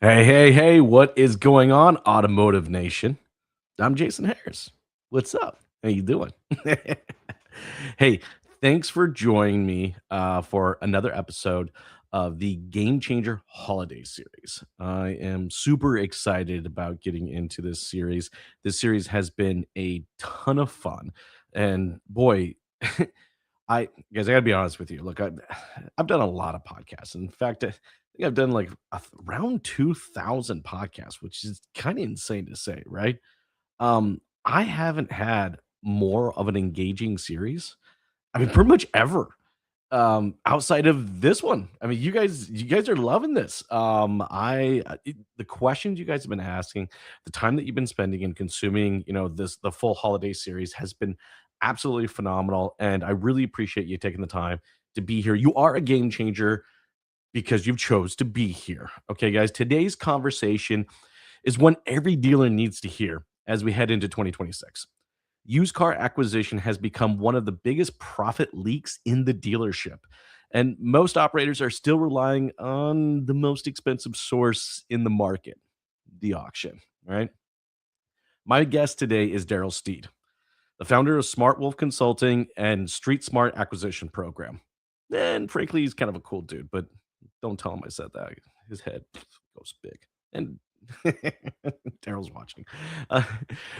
Hey, what is going on, Automotive Nation? I'm Jason Harris. What's up? How you doing? Hey, thanks for joining me for another episode of the Game Changer Holiday Series. I am super excited about getting into this series. This series has been a ton of fun, and boy, I guys, I gotta be honest with you. Look, I've done a lot of podcasts. In fact, I think I've done like around 2,000 podcasts, which is kind of insane to say, right? I haven't had more of an engaging series. I mean, pretty much ever. Outside of this one. I mean, you guys are loving this. The questions you guys have been asking, the time that you've been spending and consuming, the full holiday series has been absolutely phenomenal. And I really appreciate you taking the time to be here. You are a game changer because you've chose to be here. Okay, guys, today's conversation is one every dealer needs to hear as we head into 2026. Used car acquisition has become one of the biggest profit leaks in the dealership. And most operators are still relying on the most expensive source in the market, the auction, right? My guest today is Darrell Steed, the founder of SmartWolf Consulting and Street Smart Acquisition Program. And frankly, he's kind of a cool dude, but don't tell him I said that. His head goes big. And Daryl's watching. Uh,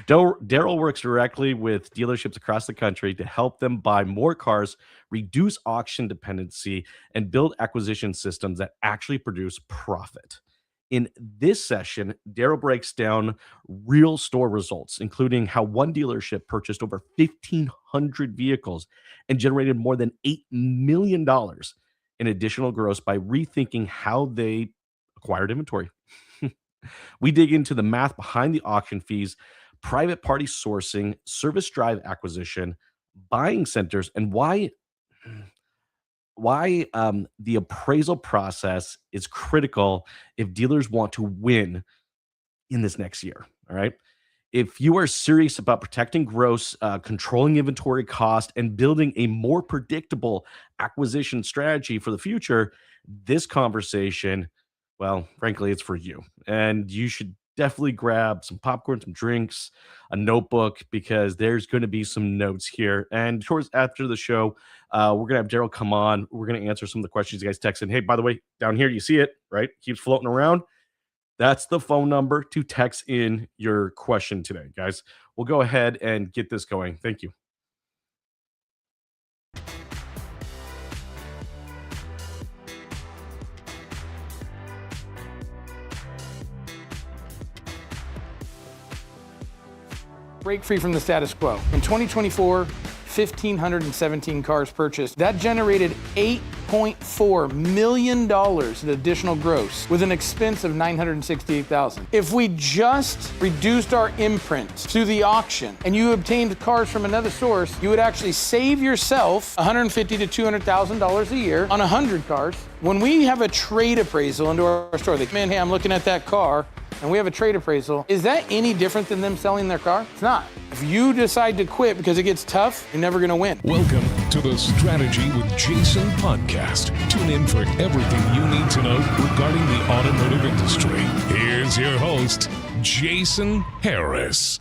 Daryl works directly with dealerships across the country to help them buy more cars, reduce auction dependency, and build acquisition systems that actually produce profit. In this session, Daryl breaks down real store results, including how one dealership purchased over 1,500 vehicles and generated more than $8 million in additional gross by rethinking how they acquired inventory. We dig into the math behind the auction fees, private party sourcing, service drive acquisition, buying centers, and why the appraisal process is critical if dealers want to win in this next year. All right. If you are serious about protecting gross, controlling inventory cost, and building a more predictable acquisition strategy for the future, this conversation, well, frankly, it's for you. And you should definitely grab some popcorn, some drinks, a notebook, because there's going to be some notes here. And towards after the show, we're going to have Daryl come on. We're going to answer some of the questions you guys texted. Hey, by the way, down here, you see it, right? Keeps floating around. That's the phone number to text in your question today, guys. We'll go ahead and get this going. Thank you. Break free from the status quo. In 2024, 1,517 cars purchased. That generated $8.4 million in additional gross with an expense of $968,000. If we just reduced our imprint to the auction and you obtained cars from another source, you would actually save yourself $150,000 to $200,000 a year on 100 cars. When we have a trade appraisal into our store, they come in, hey, I'm looking at that car, and we have a trade appraisal, is that any different than them selling their car? It's not. If you decide to quit because it gets tough, you're never gonna win. Welcome to the Strategy with Jason podcast. Tune in for everything you need to know regarding the automotive industry. Here's your host, Jason Harris.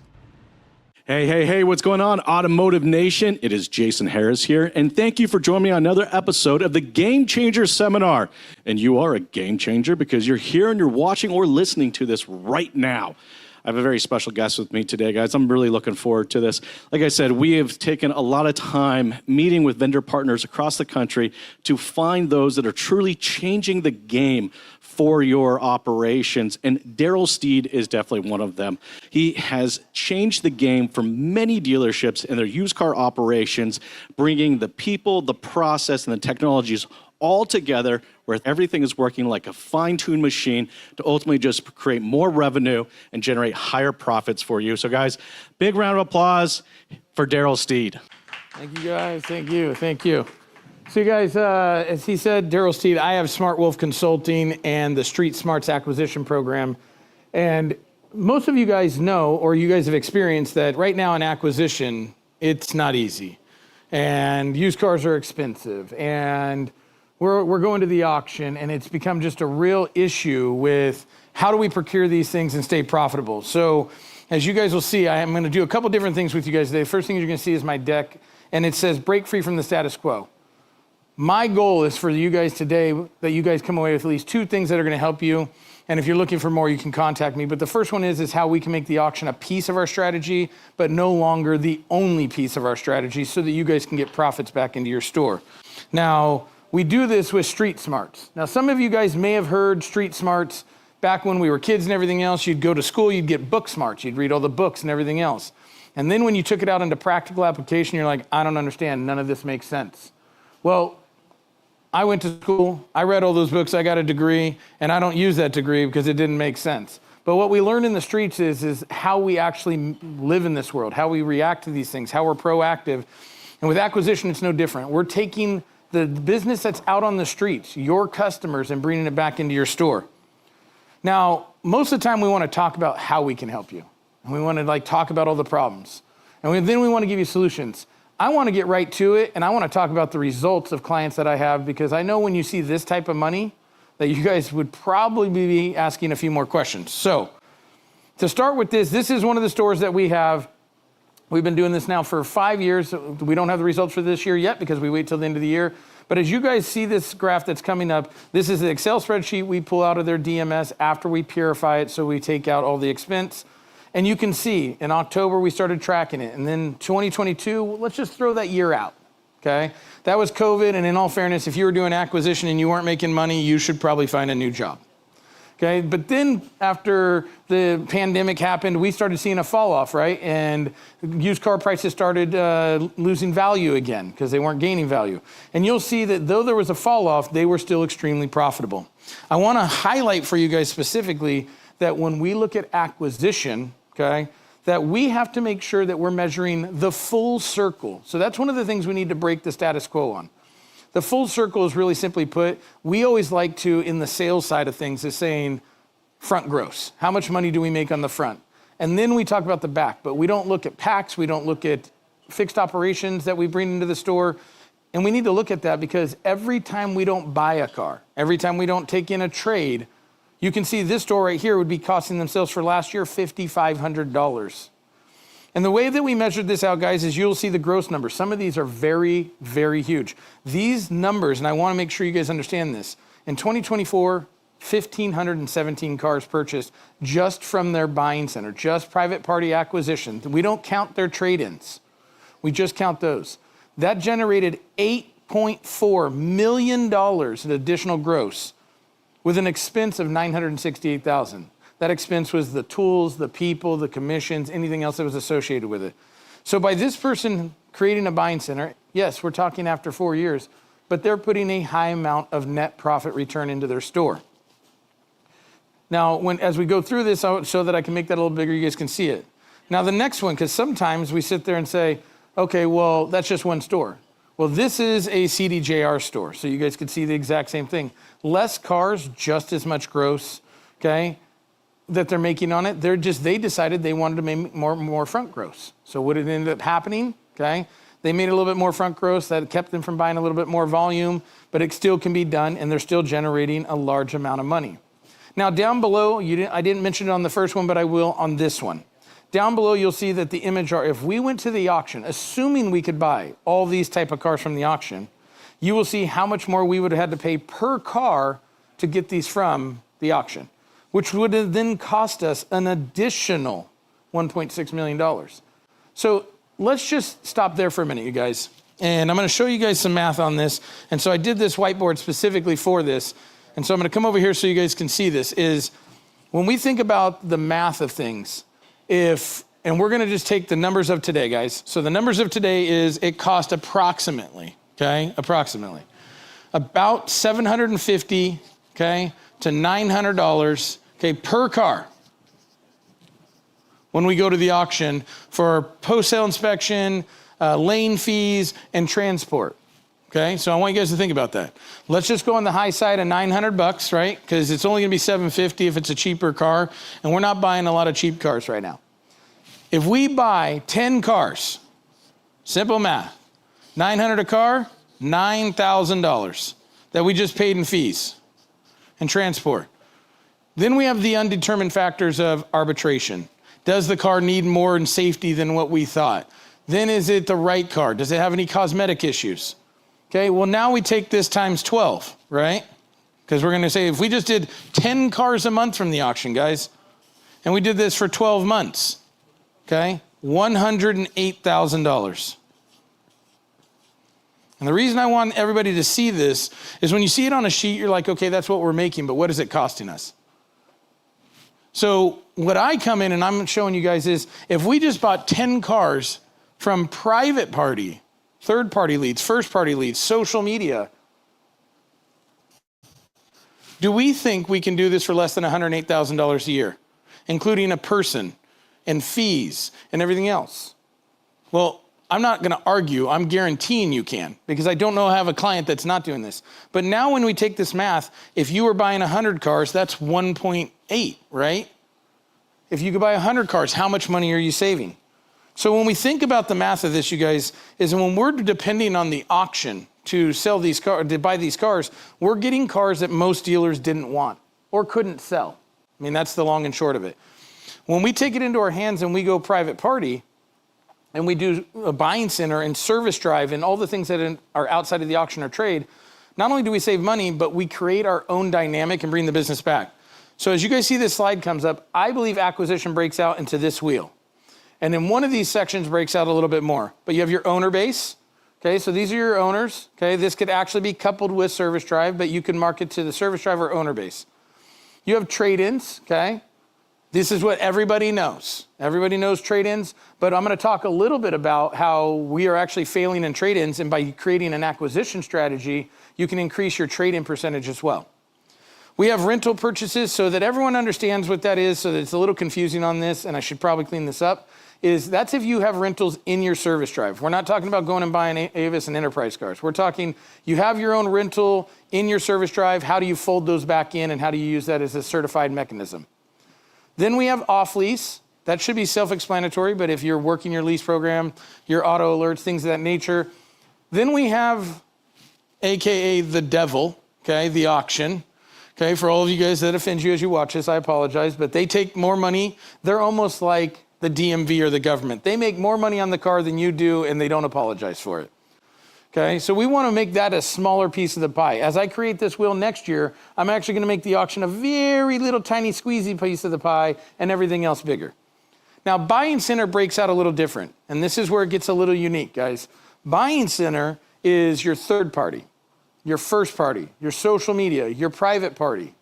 Hey, what's going on, Automotive Nation? It is Jason Harris here, and thank you for joining me on another episode of the Game Changer Seminar. And you are a game changer because you're here and you're watching or listening to this right now. I have a very special guest with me today, guys. I'm really looking forward to this. Like I said, we have taken a lot of time meeting with vendor partners across the country to find those that are truly changing the game for your operations. And Darrell Steed is definitely one of them. He has changed the game for many dealerships in their used car operations, bringing the people, the process, and the technologies all together where everything is working like a fine-tuned machine to ultimately just create more revenue and generate higher profits for you. So guys, big round of applause for Darrell Steed. Thank you guys, thank you. So you guys, as he said, Darrell Steed, I have SmartWolf Consulting and the Street Smarts Acquisition Program. And most of you guys know, or you guys have experienced that right now in acquisition, it's not easy. And used cars are expensive. And we're going to the auction, and it's become just a real issue with how do we procure these things and stay profitable. So as you guys will see, I am going to do a couple different things with you guys today. The first thing you're going to see is my deck, and it says break free from the status quo. My goal is for you guys today that you guys come away with at least 2 things that are going to help you. And if you're looking for more, you can contact me. But the first one is how we can make the auction a piece of our strategy, but no longer the only piece of our strategy, so that you guys can get profits back into your store. Now, we do this with street smarts. Now, some of you guys may have heard street smarts back when we were kids and everything else. You'd go to school, you'd get book smarts. You'd read all the books and everything else. And then when you took it out into practical application, you're like, I don't understand. None of this makes sense. Well, I went to school, I read all those books, I got a degree, and I don't use that degree because it didn't make sense. But what we learn in the streets is how we actually live in this world, how we react to these things, how we're proactive. And with acquisition, it's no different. We're taking the business that's out on the streets, your customers, and bringing it back into your store. Now, most of the time we want to talk about how we can help you. And we want to talk about all the problems. And then we want to give you solutions. I want to get right to it, and I want to talk about the results of clients that I have, because I know when you see this type of money that you guys would probably be asking a few more questions. So to start with this is one of the stores that we have. We've been doing this now for 5 years. We don't have the results for this year yet because we wait till the end of the year. But as you guys see this graph that's coming up, this is the Excel spreadsheet we pull out of their DMS after we purify it, so we take out all the expense. And you can see in October, we started tracking it. And then 2022, let's just throw that year out, okay? That was COVID, and in all fairness, if you were doing acquisition and you weren't making money, you should probably find a new job, okay? But then after the pandemic happened, we started seeing a fall off, right? And used car prices started losing value again because they weren't gaining value. And you'll see that though there was a fall off, they were still extremely profitable. I wanna highlight for you guys specifically that when we look at acquisition, okay, that we have to make sure that we're measuring the full circle. So that's one of the things we need to break the status quo on. The full circle is really simply put, we always like to, in the sales side of things, is saying front gross. How much money do we make on the front? And then we talk about the back, but we don't look at packs, we don't look at fixed operations that we bring into the store. And we need to look at that because every time we don't buy a car, every time we don't take in a trade, you can see this store right here would be costing themselves for last year $5,500. And the way that we measured this out, guys, is you'll see the gross numbers. Some of these are very, very huge. These numbers, and I want to make sure you guys understand this, in 2024, 1,517 cars purchased just from their buying center, just private party acquisition. We don't count their trade-ins. We just count those. That generated $8.4 million in additional gross, with an expense of $968,000. That expense was the tools, the people, the commissions, anything else that was associated with it. So by this person creating a buying center, yes, we're talking after 4 years, but they're putting a high amount of net profit return into their store. Now, as we go through this, I'll show that I can make that a little bigger, you guys can see it. Now the next one, because sometimes we sit there and say, okay, well, that's just one store. Well, this is a CDJR store, so you guys can see the exact same thing. Less cars, just as much gross, okay, that they're making on it. They decided they wanted to make more front gross. So what ended up happening, okay, they made a little bit more front gross. That kept them from buying a little bit more volume, but it still can be done, and they're still generating a large amount of money. Now, down below, I didn't mention it on the first one, but I will on this one. Down below, you'll see that the image are, if we went to the auction, assuming we could buy all these type of cars from the auction, you will see how much more we would have had to pay per car to get these from the auction, which would have then cost us an additional $1.6 million. So let's just stop there for a minute, you guys. And I'm gonna show you guys some math on this. And so I did this whiteboard specifically for this. And so I'm gonna come over here so you guys can see this, is when we think about the math of things, and we're gonna just take the numbers of today, guys. So the numbers of today is it cost approximately, okay, about $750, okay, to $900, okay, per car when we go to the auction for post-sale inspection, lane fees, and transport. Okay, so I want you guys to think about that. Let's just go on the high side of $900, right? Because it's only gonna be $750 if it's a cheaper car, and we're not buying a lot of cheap cars right now. If we buy 10 cars, simple math, $900 a car, $9,000. that we just paid in fees and transport. Then we have the undetermined factors of arbitration. Does the car need more in safety than what we thought? Then is it the right car? Does it have any cosmetic issues? Okay, well now we take this times 12, right? Because we're gonna say if we just did 10 cars a month from the auction, guys, and we did this for 12 months, okay, $108,000. And the reason I want everybody to see this is when you see it on a sheet, you're like, okay, that's what we're making, but what is it costing us? So what I come in and I'm showing you guys is if we just bought 10 cars from private party, third party leads, first party leads, social media, do we think we can do this for less than $108,000 a year, including a person and fees and everything else? Well, I'm not gonna argue, I'm guaranteeing you can, because I don't know I have a client that's not doing this. But now when we take this math, if you were buying 100 cars, that's 1.8, right? If you could buy 100 cars, how much money are you saving? So when we think about the math of this, you guys, is when we're depending on the auction to sell these cars, to buy these cars, we're getting cars that most dealers didn't want or couldn't sell. I mean, that's the long and short of it. When we take it into our hands and we go private party, and we do a buying center and service drive and all the things that are outside of the auction or trade, not only do we save money, but we create our own dynamic and bring the business back. So as you guys see this slide comes up, I believe acquisition breaks out into this wheel. And then one of these sections breaks out a little bit more. But you have your owner base, okay? So these are your owners, okay? This could actually be coupled with service drive, but you can mark it to the service drive or owner base. You have trade-ins, okay? This is what everybody knows. Everybody knows trade-ins, but I'm gonna talk a little bit about how we are actually failing in trade-ins, and by creating an acquisition strategy, you can increase your trade-in percentage as well. We have rental purchases so that everyone understands what that is, so that it's a little confusing on this, and I should probably clean this up, is that's if you have rentals in your service drive. We're not talking about going and buying Avis and Enterprise cars. We're talking you have your own rental in your service drive, how do you fold those back in, and how do you use that as a certified mechanism? Then we have off-lease. That should be self-explanatory, but if you're working your lease program, your auto alerts, things of that nature. Then we have, AKA the devil, okay, the auction. Okay, for all of you guys that offend you as you watch this, I apologize, but they take more money. They're almost like the DMV or the government. They make more money on the car than you do, and they don't apologize for it. Okay, so we want to make that a smaller piece of the pie. As I create this wheel next year, I'm actually going to make the auction a very little tiny squeezy piece of the pie and everything else bigger. Now, buying center breaks out a little different, and this is where it gets a little unique, guys. Buying center is your third party, your first party, your social media, your private party,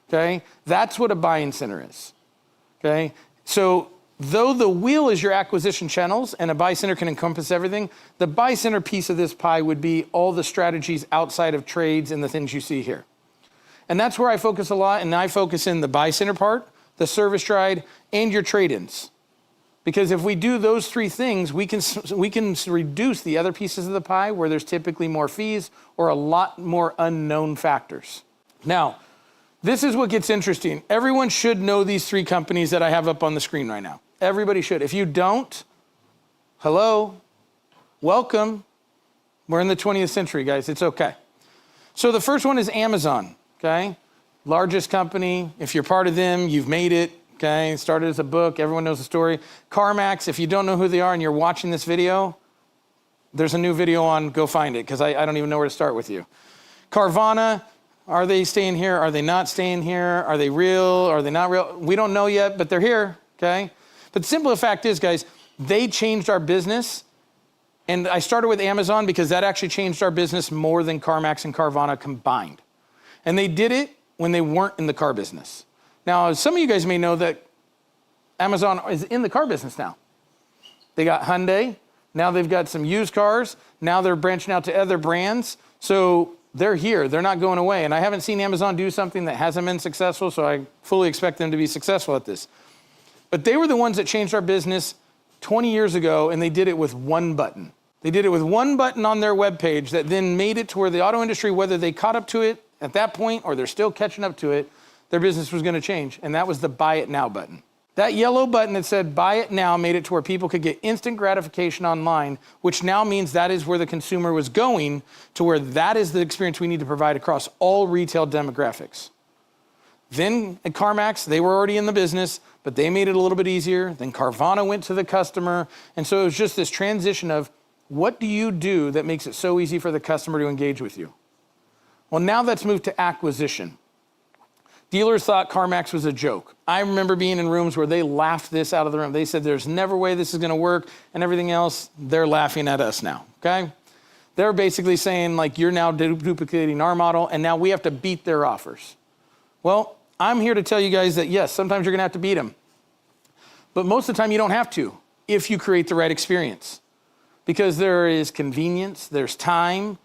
okay? That's what a buying center is, okay? So though the wheel is your acquisition channels and a buy center can encompass everything, the buy center piece of this pie would be all the strategies outside of trades and the things you see here. And that's where I focus a lot, and I focus in the buy center part, the service drive, and your trade-ins. Because if we do those three things, we can reduce the other pieces of the pie where there's typically more fees or a lot more unknown factors. Now, this is what gets interesting. Everyone should know these three companies that I have up on the screen right now. Everybody should. If you don't, hello, welcome. We're in the 20th century, guys. It's okay. So the first one is Amazon, okay? Largest company. If you're part of them, you've made it, okay? Started as a book. Everyone knows the story. CarMax, if you don't know who they are and you're watching this video, there's a new video on, go find it, because I don't even know where to start with you. Carvana, are they staying here? Are they not staying here? Are they real? Are they not real? We don't know yet, but they're here, okay? But the simple fact is, guys, they changed our business. And I started with Amazon because that actually changed our business more than CarMax and Carvana combined. And they did it when they weren't in the car business. Now, some of you guys may know that Amazon is in the car business now. They got Hyundai. Now they've got some used cars. Now they're branching out to other brands. So they're here. They're not going away. And I haven't seen Amazon do something that hasn't been successful, so I fully expect them to be successful at this. But they were the ones that changed our business 20 years ago, and they did it with one button. They did it with one button on their webpage that then made it to where the auto industry, whether they caught up to it at that point or they're still catching up to it, their business was going to change, and that was the Buy It Now button. That yellow button that said buy it now made it to where people could get instant gratification online, which now means that is where the consumer was going, to where that is the experience we need to provide across all retail demographics. Then at CarMax, they were already in the business, but they made it a little bit easier. Then Carvana went to the customer. And so it was just this transition of what do you do that makes it so easy for the customer to engage with you? Well, now that's moved to acquisition. Dealers thought CarMax was a joke. I remember being in rooms where they laughed this out of the room. They said, there's never a way this is gonna work, and everything else, they're laughing at us now, okay? They're basically saying, like, you're now duplicating our model, and now we have to beat their offers. Well, I'm here to tell you guys that, yes, sometimes you're gonna have to beat them. But most of the time you don't have to, if you create the right experience. Because there is convenience, there's time,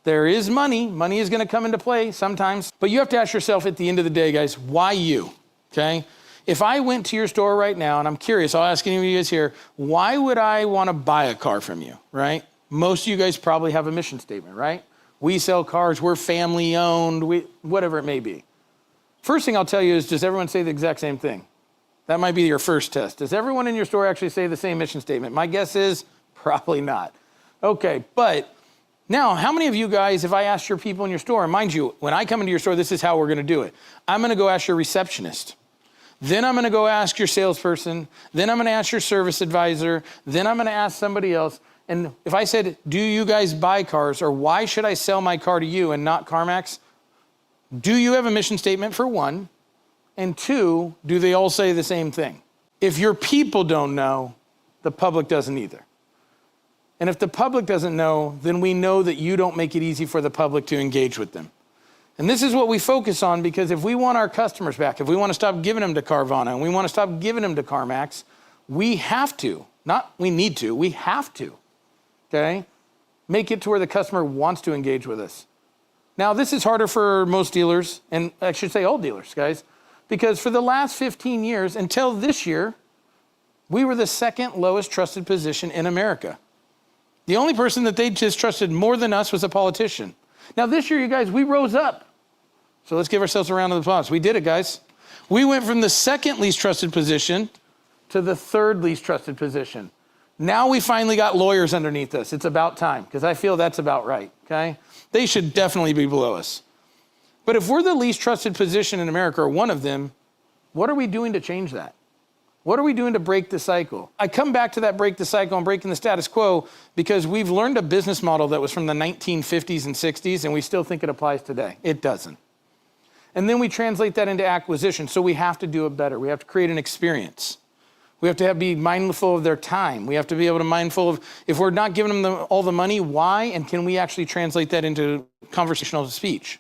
there is money. Money is going to come into play sometimes. But you have to ask yourself at the end of the day, guys, why you? Okay? If I went to your store right now, and I'm curious, I'll ask any of you guys here, why would I want to buy a car from you, right? Most of you guys probably have a mission statement, right? We sell cars, we're family owned, whatever it may be. First thing I'll tell you is, does everyone say the exact same thing? That might be your first test. Does everyone in your store actually say the same mission statement? My guess is probably not. Okay, but now, how many of you guys, if I ask your people in your store, and mind you, when I come into your store, this is how we're gonna do it. I'm gonna go ask your receptionist. Then I'm gonna go ask your salesperson. Then I'm gonna ask your service advisor. Then I'm gonna ask somebody else. And if I said, do you guys buy cars, or why should I sell my car to you and not CarMax? Do you have a mission statement, for one? And two, do they all say the same thing? If your people don't know, the public doesn't either. And if the public doesn't know, then we know that you don't make it easy for the public to engage with them. And this is what we focus on, because if we want our customers back, if we want to stop giving them to Carvana, and we want to stop giving them to CarMax, we have to, not we need to, we have to, okay? Make it to where the customer wants to engage with us. Now, this is harder for most dealers, and I should say all dealers, guys, because for the last 15 years, until this year, we were the second lowest trusted position in America. The only person that they just trusted more than us was a politician. Now this year, you guys, we rose up. So let's give ourselves a round of applause. We did it, guys. We went from the second least trusted position to the third least trusted position. Now we finally got lawyers underneath us. It's about time, because I feel that's about right, okay? They should definitely be below us. But if we're the least trusted position in America, or one of them, what are we doing to change that? What are we doing to break the cycle? I come back to that break the cycle and breaking the status quo because we've learned a business model that was from the 1950s and 60s, and we still think it applies today. It doesn't. And then we translate that into acquisition, so we have to do it better. We have to create an experience. We have to be mindful of their time. We have to be able to be mindful of, if we're not giving them all the money, why, and can we actually translate that into conversational speech?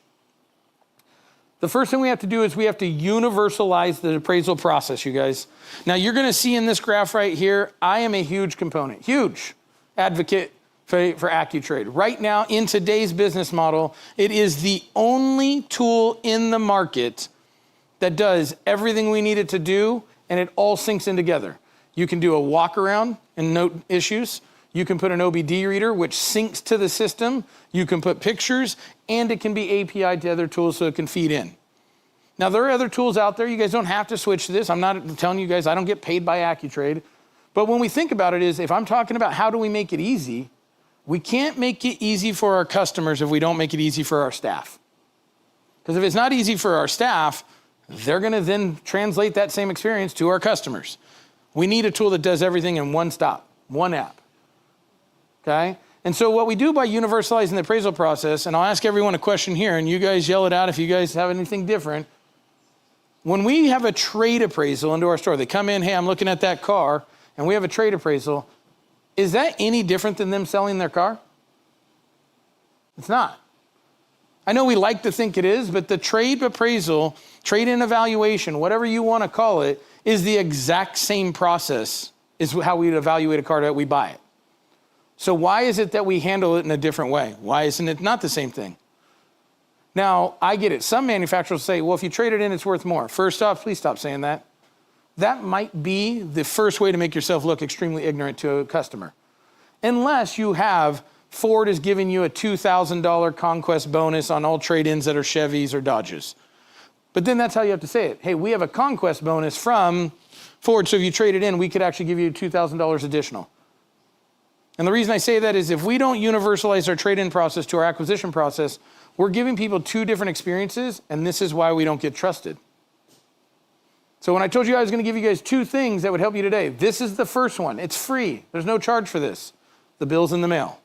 The first thing we have to do is we have to universalize the appraisal process, you guys. Now, you're gonna see in this graph right here, I am a huge component, huge advocate for AccuTrade. Right now, in today's business model, it is the only tool in the market that does everything we need it to do, and it all syncs in together. You can do a walk around and note issues. You can put an OBD reader, which syncs to the system. You can put pictures, and it can be API'd to other tools so it can feed in. Now, there are other tools out there. You guys don't have to switch to this. I'm not telling you guys, I don't get paid by AccuTrade. But when we think about it is, if I'm talking about how do we make it easy, we can't make it easy for our customers if we don't make it easy for our staff. Because if it's not easy for our staff, they're gonna then translate that same experience to our customers. We need a tool that does everything in one stop, one app. Okay? And so what we do by universalizing the appraisal process, and I'll ask everyone a question here, and you guys yell it out if you guys have anything different. When we have a trade appraisal into our store, they come in, hey, I'm looking at that car, and we have a trade appraisal, is that any different than them selling their car? It's not. I know we like to think it is, but the trade appraisal, trade-in evaluation, whatever you want to call it, is the exact same process is how we'd evaluate a car that we buy it. So why is it that we handle it in a different way? Why isn't it not the same thing? Now, I get it. Some manufacturers say, well, if you trade it in, it's worth more. First off, please stop saying that. That might be the first way to make yourself look extremely ignorant to a customer. Unless you have Ford is giving you a $2,000 conquest bonus on all trade-ins that are Chevys or Dodges. But then that's how you have to say it. Hey, we have a conquest bonus from forward. So if you trade it in, we could actually give you $2,000 additional. And the reason I say that is if we don't universalize our trade-in process to our acquisition process, we're giving people two different experiences, and this is why we don't get trusted. So when I told you I was going to give you guys two things that would help you today, this is the first one. It's free. There's no charge for this. The bill's in the mail.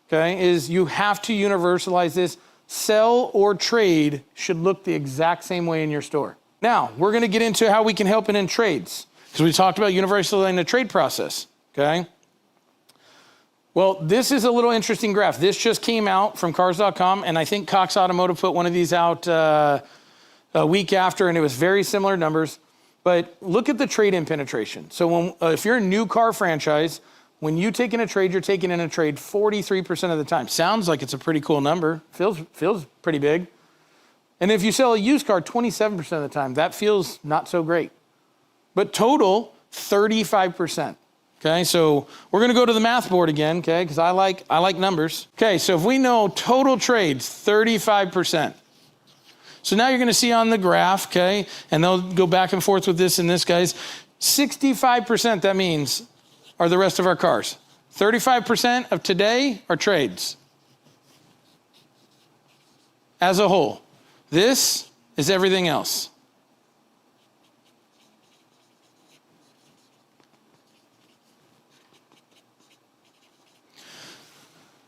Okay, is you have to universalize this. Sell or trade should look the exact same way in your store. Now, we're going to get into how we can help in trades, because we talked about universalizing the trade process, okay? Well, this is a little interesting graph. This just came out from cars.com, and I think Cox Automotive put one of these out a week after, and it was very similar numbers. But look at the trade-in penetration. So when, if you're a new car franchise, when you take in a trade, you're taking in a trade 43% of the time. Sounds like it's a pretty cool number. Feels pretty big. And if you sell a used car 27% of the time, that feels not so great. But total, 35%. Okay, so we're gonna go to the math board again, okay, because I like numbers. Okay, so if we know total trades, 35%. So now you're gonna see on the graph, okay, and they'll go back and forth with this and this, guys. 65%, that means, are the rest of our cars. 35% of today are trades. As a whole. This is everything else.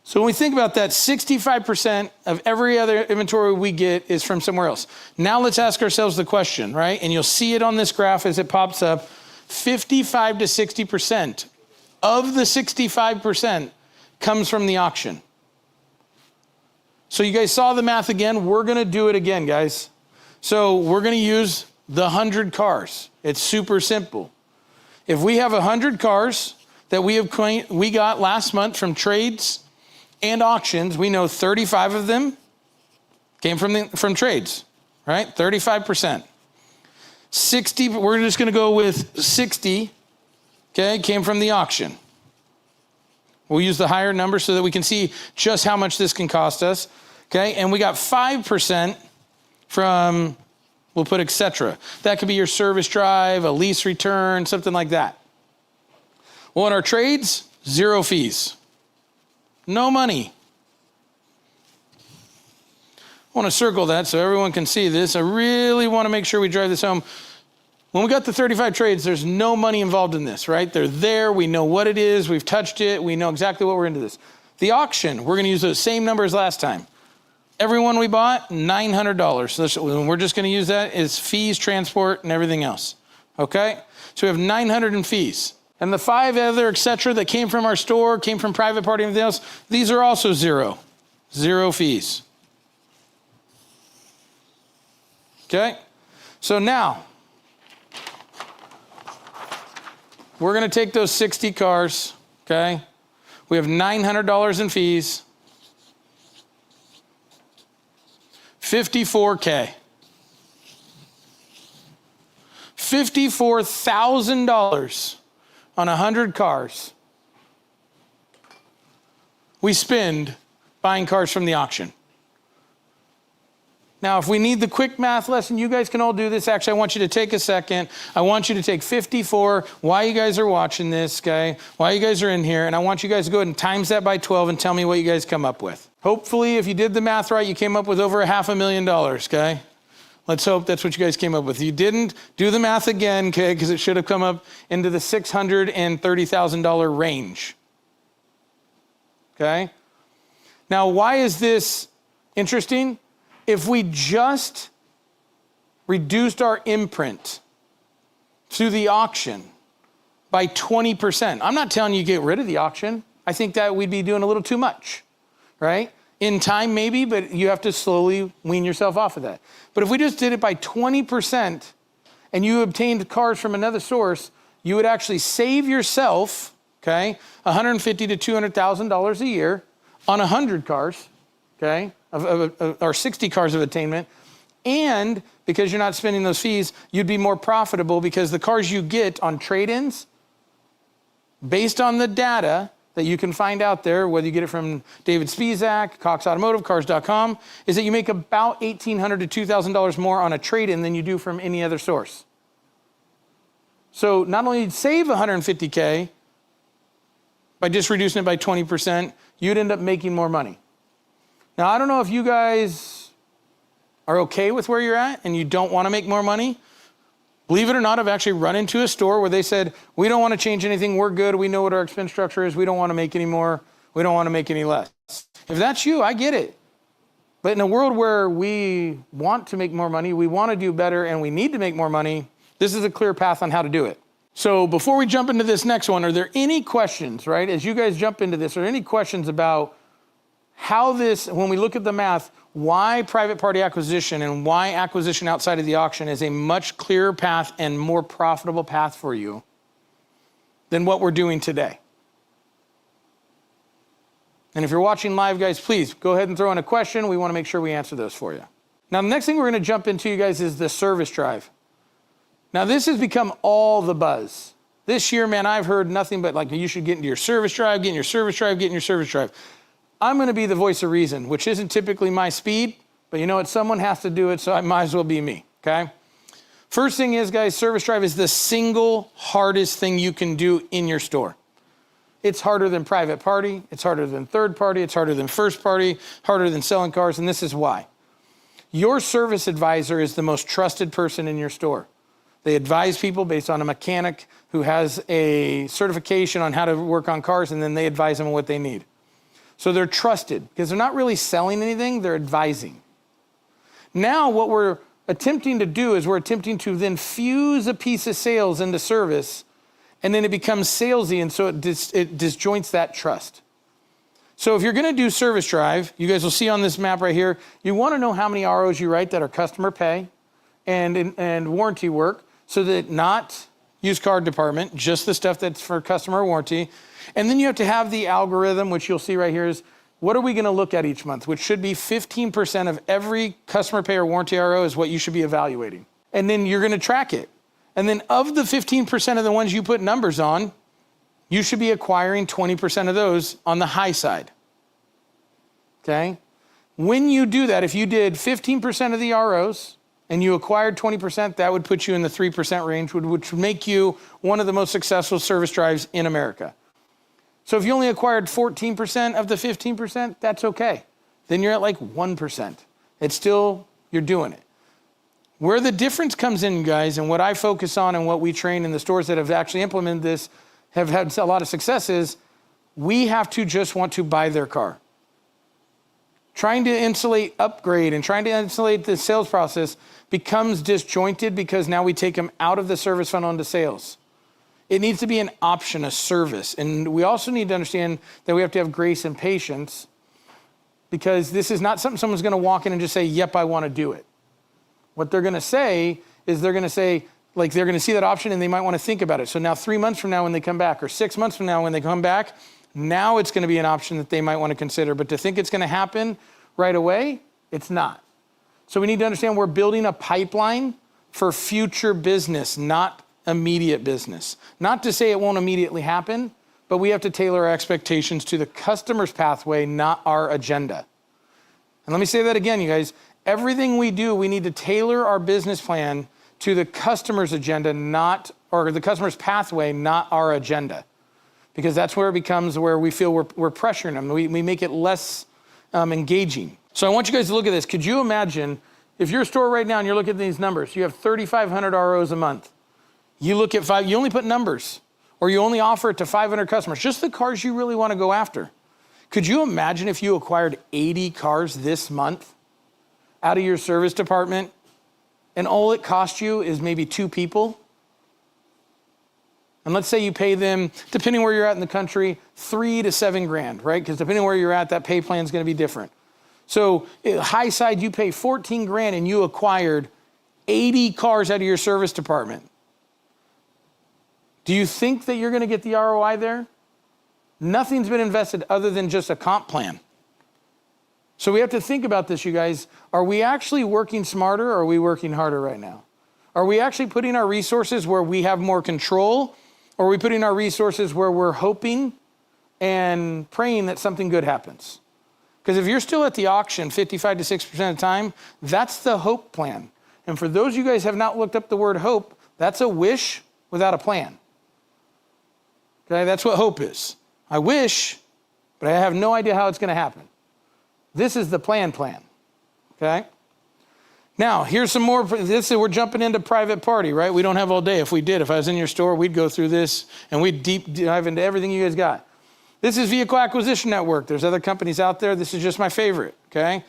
So when we think about that, 65% of every other inventory we get is from somewhere else. Now let's ask ourselves the question, right? And you'll see it on this graph as it pops up. 55 to 60% of the 65% comes from the auction. So you guys saw the math again. We're going to do it again, guys. So we're going to use the 100 cars. It's super simple. If we have 100 cars that we got last month from trades and auctions, we know 35 of them came from trades, right? 35%. 60, we're just going to go with 60, okay, came from the auction. We'll use the higher number so that we can see just how much this can cost us, okay? And we got 5% from, we'll put et cetera. That could be your service drive, a lease return, something like that. Well, in our trades, 0 fees. No money. I want to circle that so everyone can see this. I really want to make sure we drive this home. When we got the 35 trades, there's no money involved in this, right? They're there. We know what it is. We've touched it. We know exactly what we're into this. The auction, we're going to use those same numbers last time. Everyone we bought, $900. So we're just going to use that as fees, transport, and everything else. Okay? So we have 900 in fees. And the 5 other, et cetera, that came from our store, came from private party, and everything else, these are also 0. 0 fees. Okay? So now, we're going to take those 60 cars, okay? We have $900 in fees. $54K. $54,000 on 100 cars we spend buying cars from the auction. Now, if we need the quick math lesson, you guys can all do this. Actually, I want you to take a second. I want you to take 54, why you guys are watching this, okay? Why you guys are in here, and I want you guys to go ahead and times that by 12 and tell me what you guys come up with. Hopefully, if you did the math right, you came up with over $500,000, okay? Let's hope that's what you guys came up with. If you didn't, do the math again, okay? Because it should have come up into the $630,000 range, okay? Now, why is this interesting? If we just reduced our imprint to the auction by 20%, I'm not telling you get rid of the auction. I think that we'd be doing a little too much, right? In time, maybe, but you have to slowly wean yourself off of that. But if we just did it by 20% and you obtained cars from another source, you would actually save yourself, okay, $150,000 to $200,000 a year on 100 cars, okay, or 60 cars of attainment. And because you're not spending those fees, you'd be more profitable because the cars you get on trade-ins, based on the data that you can find out there, whether you get it from David Spizak, Cox Automotive, cars.com, is that you make about $1,800 to $2,000 more on a trade-in than you do from any other source. So not only you'd save 150K by just reducing it by 20%, you'd end up making more money. Now, I don't know if you guys are okay with where you're at and you don't want to make more money. Believe it or not, I've actually run into a store where they said, we don't want to change anything. We're good. We know what our expense structure is. We don't want to make any more. We don't want to make any less. If that's you, I get it. But in a world where we want to make more money, we want to do better, and we need to make more money, this is a clear path on how to do it. So before we jump into this next one, are there any questions, right? As you guys jump into this, are there any questions about how this, when we look at the math, why private party acquisition and why acquisition outside of the auction is a much clearer path and more profitable path for you than what we're doing today? And if you're watching live, guys, please go ahead and throw in a question. We want to make sure we answer those for you. Now, the next thing we're going to jump into, you guys, is the service drive. Now, this has become all the buzz. This year, man, I've heard nothing but like, you should get into your service drive, get in your service drive, get in your service drive. I'm going to be the voice of reason, which isn't typically my speed, but you know what? Someone has to do it, so it might as well be me, okay? First thing is, guys, service drive is the single hardest thing you can do in your store. It's harder than private party. It's harder than third party. It's harder than first party, harder than selling cars, and this is why. Your service advisor is the most trusted person in your store. They advise people based on a mechanic who has a certification on how to work on cars, and then they advise them on what they need. So they're trusted because they're not really selling anything, they're advising. Now what we're attempting to do is we're attempting to then fuse a piece of sales into service, and then it becomes salesy, and so it disjoints that trust. So if you're gonna do service drive, you guys will see on this map right here, you wanna know how many ROs you write that are customer pay and warranty work, so that not used car department, just the stuff that's for customer warranty. And then you have to have the algorithm, which you'll see right here is, what are we gonna look at each month? Which should be 15% of every customer pay or warranty RO is what you should be evaluating. And then you're gonna track it. And then of the 15% of the ones you put numbers on, you should be acquiring 20% of those on the high side, okay? When you do that, if you did 15% of the ROs and you acquired 20%, that would put you in the 3% range, which would make you one of the most successful service drives in America. So if you only acquired 14% of the 15%, that's okay. Then you're at like 1%. It's still, you're doing it. Where the difference comes in, guys, and what I focus on and what we train in the stores that have actually implemented this have had a lot of success is, we have to just want to buy their car. Trying to insulate upgrade and trying to insulate the sales process becomes disjointed because now we take them out of the service funnel into sales. It needs to be an option, a service. And we also need to understand that we have to have grace and patience, because this is not something someone's gonna walk in and just say, yep, I wanna do it. What they're gonna say is they're gonna say, like they're gonna see that option and they might wanna think about it. So now 3 months from now when they come back, or 6 months from now when they come back, now it's gonna be an option that they might wanna consider. But to think it's gonna happen right away, it's not. So we need to understand we're building a pipeline for future business, not immediate business. Not to say it won't immediately happen, but we have to tailor our expectations to the customer's pathway, not our agenda. And let me say that again, you guys. Everything we do, we need to tailor our business plan to the customer's agenda, or the customer's pathway, not our agenda. Because that's where it becomes where we feel we're pressuring them. We make it less engaging. So I want you guys to look at this. Could you imagine if you're a store right now and you're looking at these numbers, you have 3,500 ROs a month. You look at you only put numbers, or you only offer it to 500 customers, just the cars you really want to go after. Could you imagine if you acquired 80 cars this month out of your service department, and all it cost you is maybe 2 people? And let's say you pay them, depending where you're at in the country, $3 to $7 grand, right? Because depending where you're at, that pay plan is going to be different. So high side, you pay 14 grand and you acquired 80 cars out of your service department. Do you think that you're going to get the ROI there? Nothing's been invested other than just a comp plan. So we have to think about this, you guys. Are we actually working smarter, or are we working harder right now? Are we actually putting our resources where we have more control, or are we putting our resources where we're hoping and praying that something good happens? Because if you're still at the auction 55 to 60% of the time, that's the hope plan. And for those of you guys who have not looked up the word hope, that's a wish without a plan. Okay, that's what hope is. I wish, but I have no idea how it's going to happen. This is the plan, okay? Now, here's some more. We're jumping into private party, right? We don't have all day. If we did, if I was in your store, we'd go through this and we'd deep dive into everything you guys got. This is Vehicle Acquisition Network. There's other companies out there. This is just my favorite, okay?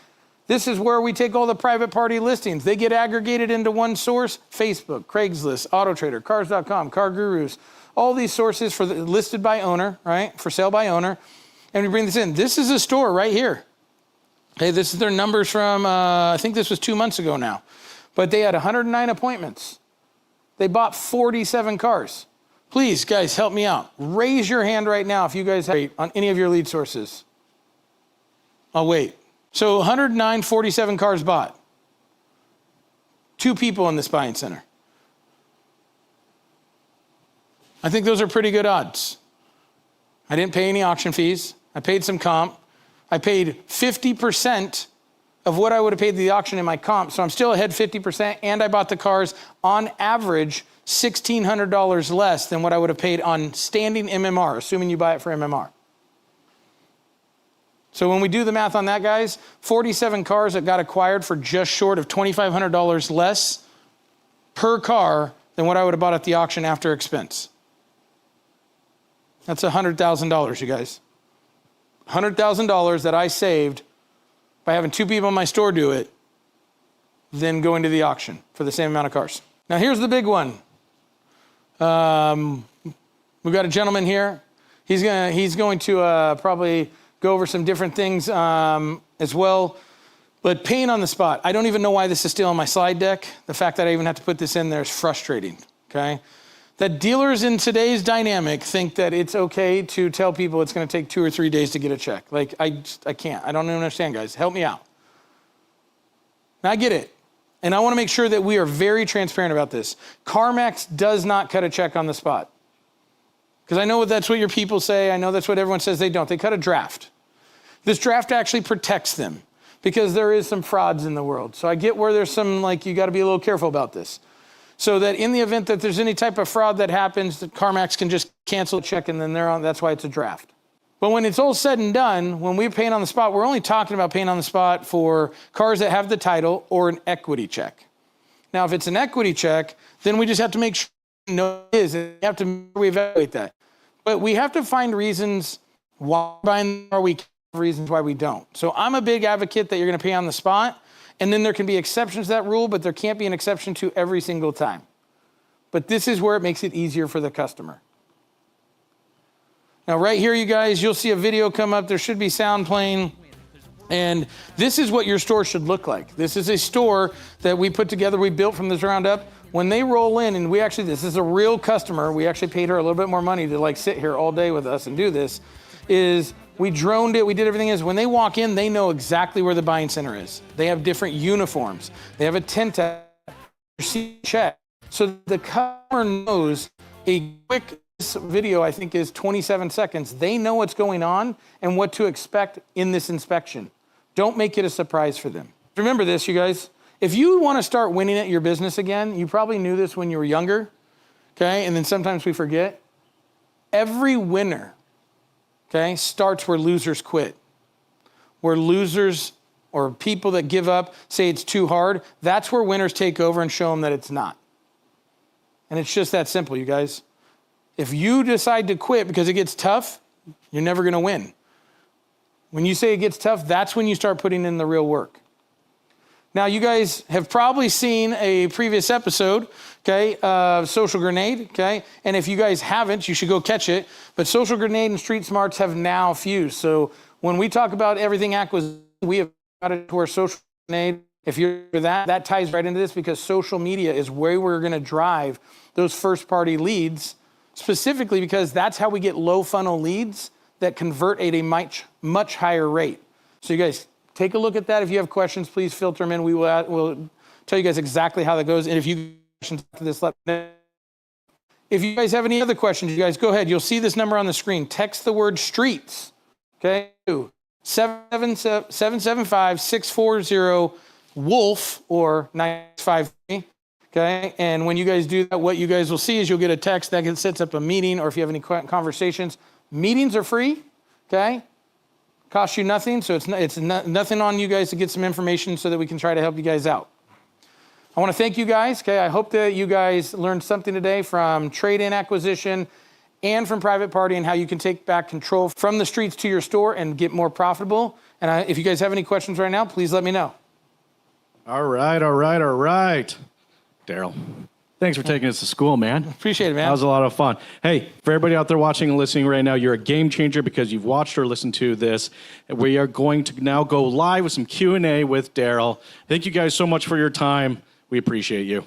This is where we take all the private party listings. They get aggregated into one source: Facebook, Craigslist, AutoTrader, Cars.com, Car Gurus, all these sources for listed by owner, right? For sale by owner. And we bring this in. This is a store right here. Okay, this is their numbers from, I think this was 2 months ago now. But they had 109 appointments. They bought 47 cars. Please, guys, help me out. Raise your hand right now if you guys have on any of your lead sources. I'll wait. So 109, 47 cars bought. 2 people in this buying center. I think those are pretty good odds. I didn't pay any auction fees. I paid some comp. I paid 50% of what I would have paid the auction in my comp, so I'm still ahead 50%, and I bought the cars on average $1,600 less than what I would have paid on standing MMR, assuming you buy it for MMR. So when we do the math on that, guys, 47 cars that got acquired for just short of $2,500 less per car than what I would have bought at the auction after expense. That's $100,000, you guys. $100,000 that I saved by having 2 people in my store do it, then going to the auction for the same amount of cars. Now here's the big one. We've got a gentleman here. He's going to probably go over some different things as well. But paying on the spot, I don't even know why this is still on my slide deck. The fact that I even have to put this in there is frustrating, okay? That dealers in today's dynamic think that it's okay to tell people it's going to take 2 or 3 days to get a check. Like, I can't. I don't understand, guys. Help me out. Now, I get it. And I want to make sure that we are very transparent about this. CarMax does not cut a check on the spot. Because I know that's what your people say. I know that's what everyone says they don't. They cut a draft. This draft actually protects them because there is some frauds in the world. So I get where there's some, like, you got to be a little careful about this. So that in the event that there's any type of fraud that happens, that CarMax can just cancel a check and then they're on. That's why it's a draft. But when it's all said and done, when we're paying on the spot, we're only talking about paying on the spot for cars that have the title or an equity check. Now, if it's an equity check, then we just have to make sure it is. And we have to reevaluate that. But we have to find reasons why buying or we reasons why we don't. So I'm a big advocate that you're going to pay on the spot. And then there can be exceptions to that rule, but there can't be an exception to every single time. But this is where it makes it easier for the customer. Now, right here, you guys, you'll see a video come up. There should be sound playing. And this is what your store should look like. This is a store that we put together, we built from the ground up. When they roll in, and this is a real customer. We actually paid her a little bit more money to like sit here all day with us and do this, is we droned it, we did everything. Is when they walk in, they know exactly where the buying center is. They have different uniforms. They have a tent check. So the customer knows a quick video, I think is 27 seconds. They know what's going on and what to expect in this inspection. Don't make it a surprise for them. Remember this, you guys. If you want to start winning at your business again, you probably knew this when you were younger, okay? And then sometimes we forget. Every winner, okay, starts where losers quit. Where losers or people that give up say it's too hard, that's where winners take over and show them that it's not. And it's just that simple, you guys. If you decide to quit because it gets tough, you're never going to win. When you say it gets tough, that's when you start putting in the real work. Now, you guys have probably seen a previous episode, okay, of Social Grenade, okay? And if you guys haven't, you should go catch it. But Social Grenade and Street Smarts have now fused. So when we talk about everything acquisition, we have got it to our Social Grenade. If you're that ties right into this because social media is where we're going to drive those first-party leads, specifically because that's how we get low-funnel leads that convert at a much higher rate. So you guys, take a look at that. If you have questions, please filter them in. We'll tell you guys exactly how that goes. And if you have questions after this, let me know. If you guys have any other questions, you guys go ahead. You'll see this number on the screen. Text the word streets, okay, 775-640-WOLF or 953. Okay. And when you guys do that, what you guys will see is you'll get a text that sets up a meeting, or if you have any conversations, meetings are free. Okay. Cost you nothing. So it's nothing on you guys to get some information so that we can try to help you guys out. I want to thank you guys. Okay. I hope that you guys learned something today from trade-in acquisition and from private party, and how you can take back control from the streets to your store and get more profitable. And if you guys have any questions right now, please let me know. All right. Darrell, thanks for taking us to school, man. Appreciate it, man. That was a lot of fun. Hey, for everybody out there watching and listening right now, you're a game changer because you've watched or listened to this. We are going to now go live with some Q&A with Darrell. Thank you guys so much for your time. We appreciate you.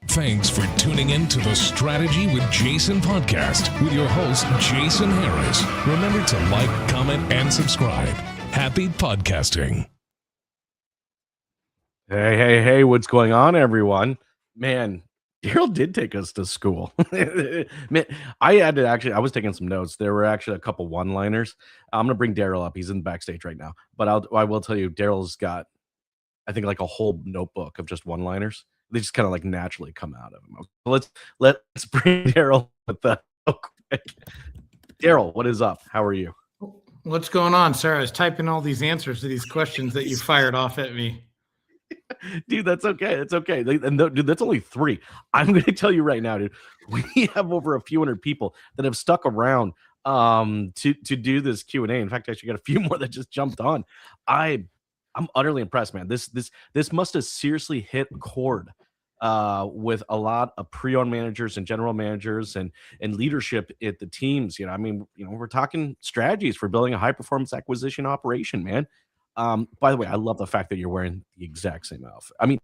Thanks for tuning in to the Strategy with Jason podcast with your host, Jason Harris. Remember to like, comment, and subscribe. Happy podcasting. Hey, what's going on, everyone? Man, Darrell did take us to school. Man, I was taking some notes. There were actually a couple one-liners. I'm going to bring Darrell up. He's in the backstage right now. But I will tell you, Darrell's got, I think, like a whole notebook of just one-liners. They just kind of like naturally come out of him. Let's bring Darrell with that real quick. Darrell, what is up? How are you? What's going on, sir? I was typing all these answers to these questions that you fired off at me. Dude, that's okay. It's okay. Dude, that's only 3. I'm going to tell you right now, dude, we have over a few hundred people that have stuck around to do this Q&A. In fact, I actually got a few more that just jumped on. I'm utterly impressed, man. This must have seriously hit a chord with a lot of pre-owned managers and general managers and leadership at the teams. I mean, we're talking strategies for building a high performance acquisition operation, man. By the way, I love the fact that you're wearing the exact same outfit. I mean,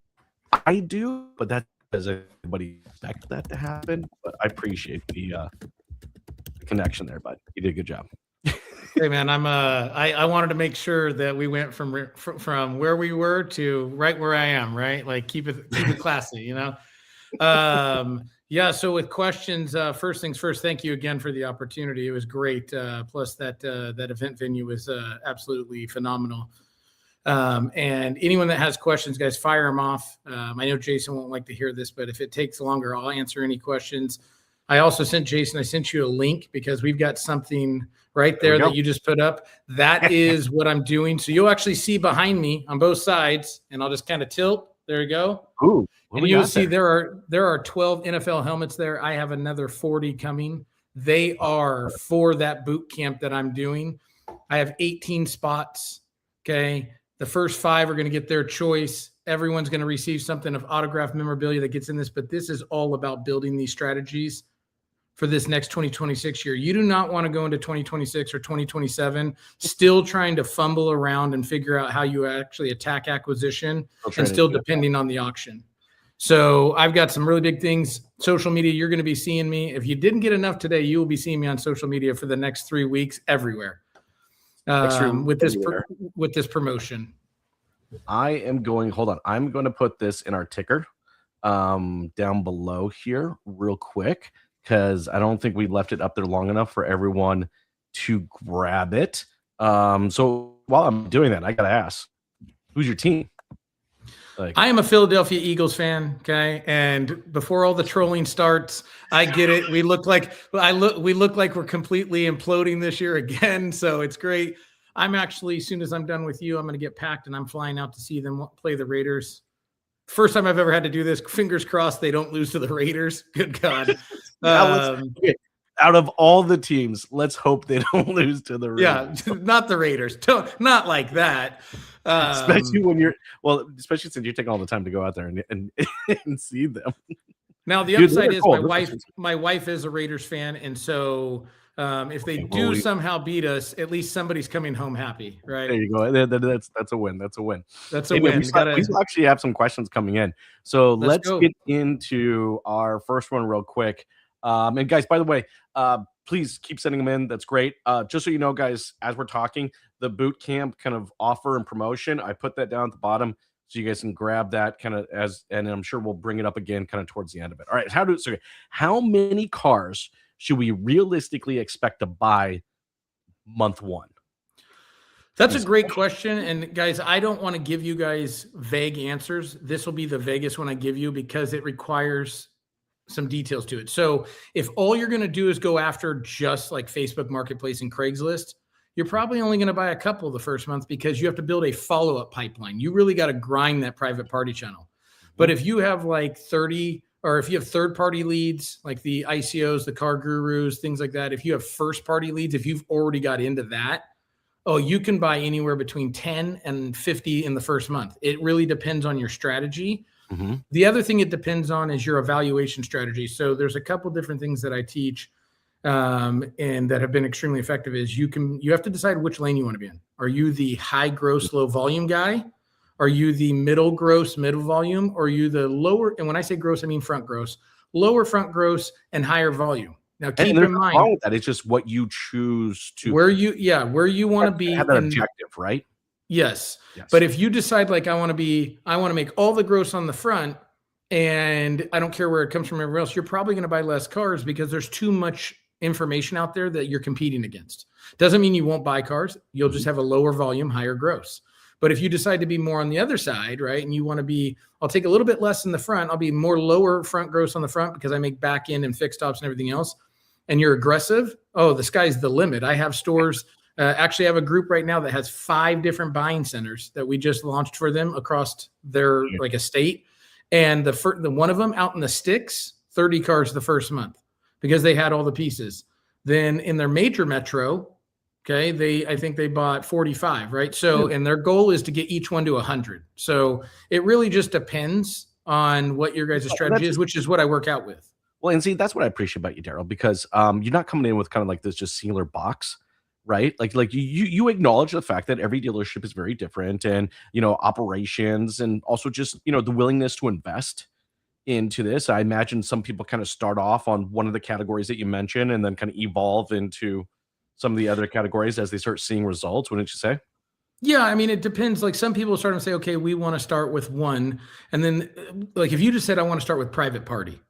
I do, but that doesn't everybody expect that to happen. But I appreciate the connection there, bud. You did a good job. Hey man, I wanted to make sure that we went from where we were to right where I am, right? Like keep it classy, Yeah. So with questions, first things first, thank you again for the opportunity. It was great. Plus that event venue was absolutely phenomenal. And anyone that has questions, guys, fire them off. I know Jason won't like to hear this, but if it takes longer, I'll answer any questions. I also sent you a link because we've got something right there that you just put up. That is what I'm doing. So you'll actually see behind me on both sides, and I'll just kind of tilt. There you go. Ooh, and you'll see there are 12 NFL helmets there. I have another 40 coming. They are for that boot camp that I'm doing. I have 18 spots. Okay. The first 5 are going to get their choice. Everyone's going to receive something of autographed memorabilia that gets in this, but this is all about building these strategies for this next 2026 year. You do not want to go into 2026 or 2027 still trying to fumble around and figure out how you actually attack acquisition and still depending on the auction. So I've got some really big things. Social media, you're going to be seeing me. If you didn't get enough today, you will be seeing me on social media for the next 3 weeks everywhere with this promotion. I'm going to put this in our ticker down below here real quick, because I don't think we left it up there long enough for everyone to grab it. So while I'm doing that, I got to ask, who's your team? I am a Philadelphia Eagles fan, okay? And before all the trolling starts, I get it. We look like we're completely imploding this year again, so it's great. I'm actually, as soon as I'm done with you, I'm going to get packed and I'm flying out to see them play the Raiders. First time I've ever had to do this. Fingers crossed they don't lose to the Raiders. Good God. Out of all the teams, let's hope they don't lose to the Raiders. Yeah, not the Raiders. Not like that. Especially especially since you're taking all the time to go out there and see them. Now the upside is my wife is a Raiders fan, and so if they do somehow beat us, at least somebody's coming home happy, right? There you go. That's a win. That's a win. That's a win. We actually have some questions coming in, so let's get into our first one real quick. And guys, by the way, please keep sending them in. That's great. Just so you know, guys, as we're talking, the boot camp kind of offer and promotion, I put that down at the bottom so you guys can grab that kind of and I'm sure we'll bring it up again kind of towards the end of it. All right. How many cars should we realistically expect to buy month 1? That's a great question. And guys, I don't want to give you guys vague answers. This will be the vaguest one I give you because it requires some details to it. So if all you're going to do is go after just like Facebook Marketplace and Craigslist, you're probably only going to buy a couple the first month because you have to build a follow-up pipeline. You really got to grind that private party channel. But if you have like 30, or if you have third-party leads, like the ICOs, the car gurus, things like that, if you have first-party leads, if you've already got into that, you can buy anywhere between 10 and 50 in the first month. It really depends on your strategy. Mm-hmm. The other thing it depends on is your evaluation strategy. So there's a couple different things that I teach and that have been extremely effective is you have to decide which lane you want to be in. Are you the high gross, low volume guy? Are you the middle gross, middle volume? Or are you the lower? And when I say gross, I mean front gross, lower front gross and higher volume. Now keep in mind wrong with that. It's just what you choose to where you want to be. Have that objective, right? Yes. But if you decide like I want to make all the gross on the front and I don't care where it comes from everywhere else, you're probably going to buy less cars because there's too much information out there that you're competing against. Doesn't mean you won't buy cars. You'll just have a lower volume, higher gross. But if you decide to be more on the other side, right, and you want to be, I'll take a little bit less in the front. I'll be more lower front gross on the front because I make back end and fixed ops and everything else. And you're aggressive. Oh, the sky's the limit. I have stores. Actually, I have a group right now that has 5 different buying centers that we just launched for them across their like estate. And the one of them out in the sticks, 30 cars the first month because they had all the pieces. Then in their major metro, okay, I think they bought 45, right? So, and their goal is to get each one to 100. So it really just depends on what your guys' strategy is, which is what I work out with. Well, and see, that's what I appreciate about you, Darrell, because you're not coming in with kind of like this just singular box, right? Like you acknowledge the fact that every dealership is very different, and operations, and also just the willingness to invest into this. I imagine some people kind of start off on one of the categories that you mentioned, and then kind of evolve into some of the other categories as they start seeing results. Wouldn't you say? Yeah, I mean, it depends. Like some people start to say, okay, we want to start with one, and then like if you just said I want to start with private party.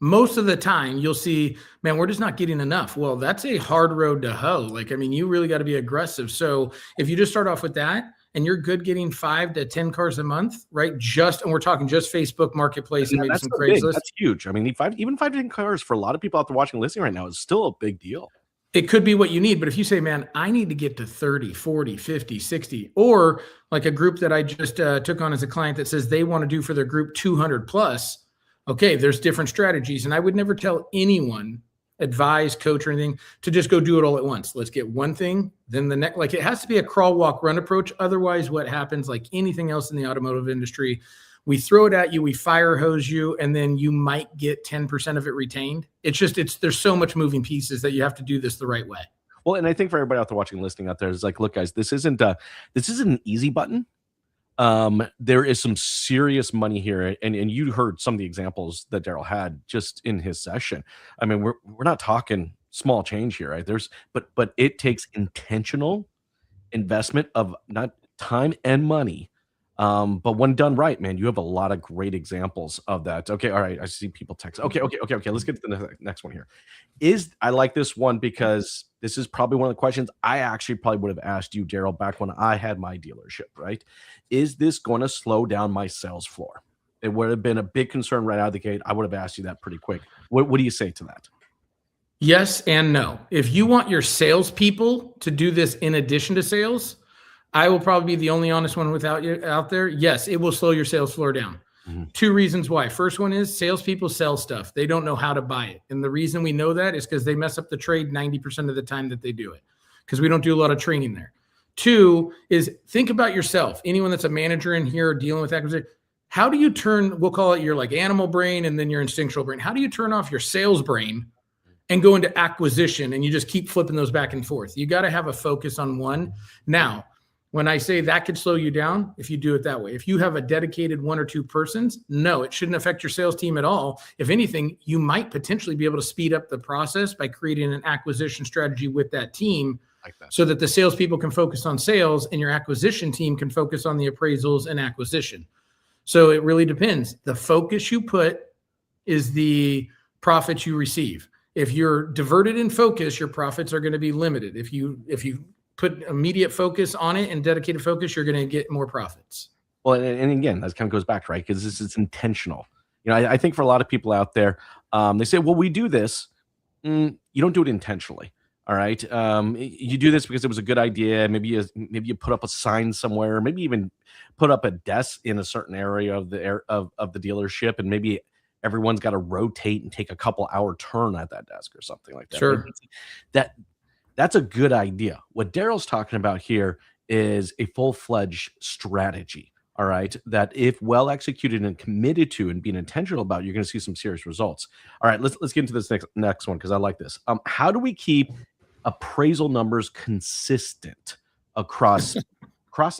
Most of the time you'll see, man, we're just not getting enough. Well, that's a hard road to hoe. Like, I mean, you really got to be aggressive. So if you just start off with that and you're good getting 5 to 10 cars a month, right? And we're talking just Facebook Marketplace and maybe some Craigslist. That's huge. I mean, even 5 to 10 cars for a lot of people out there watching and listening right now is still a big deal. It could be what you need. But if you say, man, I need to get to 30, 40, 50, 60, or like a group that I just took on as a client that says they want to do for their group 200 plus, okay, there's different strategies. And I would never tell anyone, advise, coach, or anything to just go do it all at once. Let's get one thing, then the next. Like it has to be a crawl, walk, run approach. Otherwise, what happens, like anything else in the automotive industry, we throw it at you, we fire hose you, and then you might get 10% of it retained. There's so much moving pieces that you have to do this the right way. Well, and I think for everybody out there watching, listening out there, is like, look, guys, this isn't an easy button. There is some serious money here, and you heard some of the examples that Darrell had just in his session. I mean, we're not talking small change here, right? But it takes intentional investment of not time and money. But when done right, man, you have a lot of great examples of that. Okay, all right. I see people text. Okay. Let's get to the next one here. I like this one because this is probably one of the questions I actually probably would have asked you, Darrell, back when I had my dealership, right? Is this going to slow down my sales floor? It would have been a big concern right out of the gate. I would have asked you that pretty quick. What do you say to that? Yes and no. If you want your salespeople to do this in addition to sales, I will probably be the only honest one without you out there. Yes, it will slow your sales floor down. Mm-hmm. 2 reasons why. First one is salespeople sell stuff. They don't know how to buy it. And the reason we know that is because they mess up the trade 90% of the time that they do it, because we don't do a lot of training there. 2 is think about yourself. Anyone that's a manager in here dealing with acquisition, how do you turn, we'll call it your like animal brain and then your instinctual brain. How do you turn off your sales brain and go into acquisition and you just keep flipping those back and forth? You got to have a focus on one. Now, when I say that could slow you down, if you do it that way, if you have a dedicated 1 or 2 persons, no, it shouldn't affect your sales team at all. If anything, you might potentially be able to speed up the process by creating an acquisition strategy with that team, like that, so that the salespeople can focus on sales and your acquisition team can focus on the appraisals and acquisition. So it really depends. The focus you put is the profits you receive. If you're diverted in focus, your profits are going to be limited. If you put immediate focus on it and dedicated focus, you're going to get more profits. Well, and again, that kind of goes back, right? Because this is intentional. I think for a lot of people out there, they say, well, we do this. You don't do it intentionally. All right. You do this because it was a good idea. Maybe you put up a sign somewhere, maybe even put up a desk in a certain area of the dealership, and maybe everyone's got to rotate and take a couple hour turn at that desk or something like that. Sure. That's a good idea. What Darrell's talking about here is a full-fledged strategy. All right, that if well executed and committed to and being intentional about, you're going to see some serious results. All right, let's get into this next one because I like this. How do we keep appraisal numbers consistent across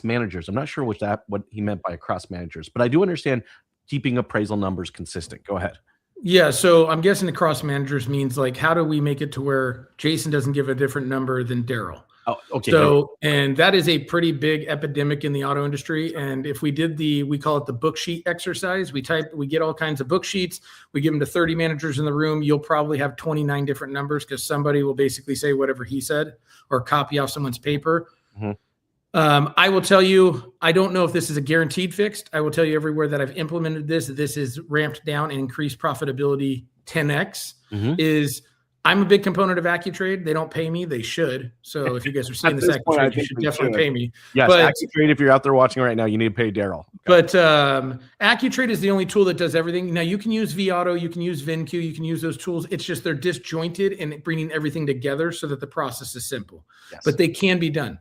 managers? I'm not sure what he meant by across managers, but I do understand keeping appraisal numbers consistent. Go ahead. Yeah, so I'm guessing across managers means like, how do we make it to where Jason doesn't give a different number than Darrell? Oh, okay. So, and that is a pretty big epidemic in the auto industry. And if we did we call it the book sheet exercise, we get all kinds of book sheets, we give them to 30 managers in the room, you'll probably have 29 different numbers because somebody will basically say whatever he said or copy off someone's paper. Mm-hmm. I will tell you, I don't know if this is a guaranteed fixed. I will tell you everywhere that I've implemented this is ramped down and increased profitability 10x. Mm-hmm. I'm a big component of AccuTrade. They don't pay me. They should. So if you guys are seeing this AccuTrade, you should definitely pay me. Yes, but AccuTrade, if you're out there watching right now, you need to pay Darrell. Okay. But AccuTrade is the only tool that does everything. Now, you can use vAuto, you can use VinQ, you can use those tools. It's just they're disjointed and bringing everything together so that the process is simple. Yes. But they can be done.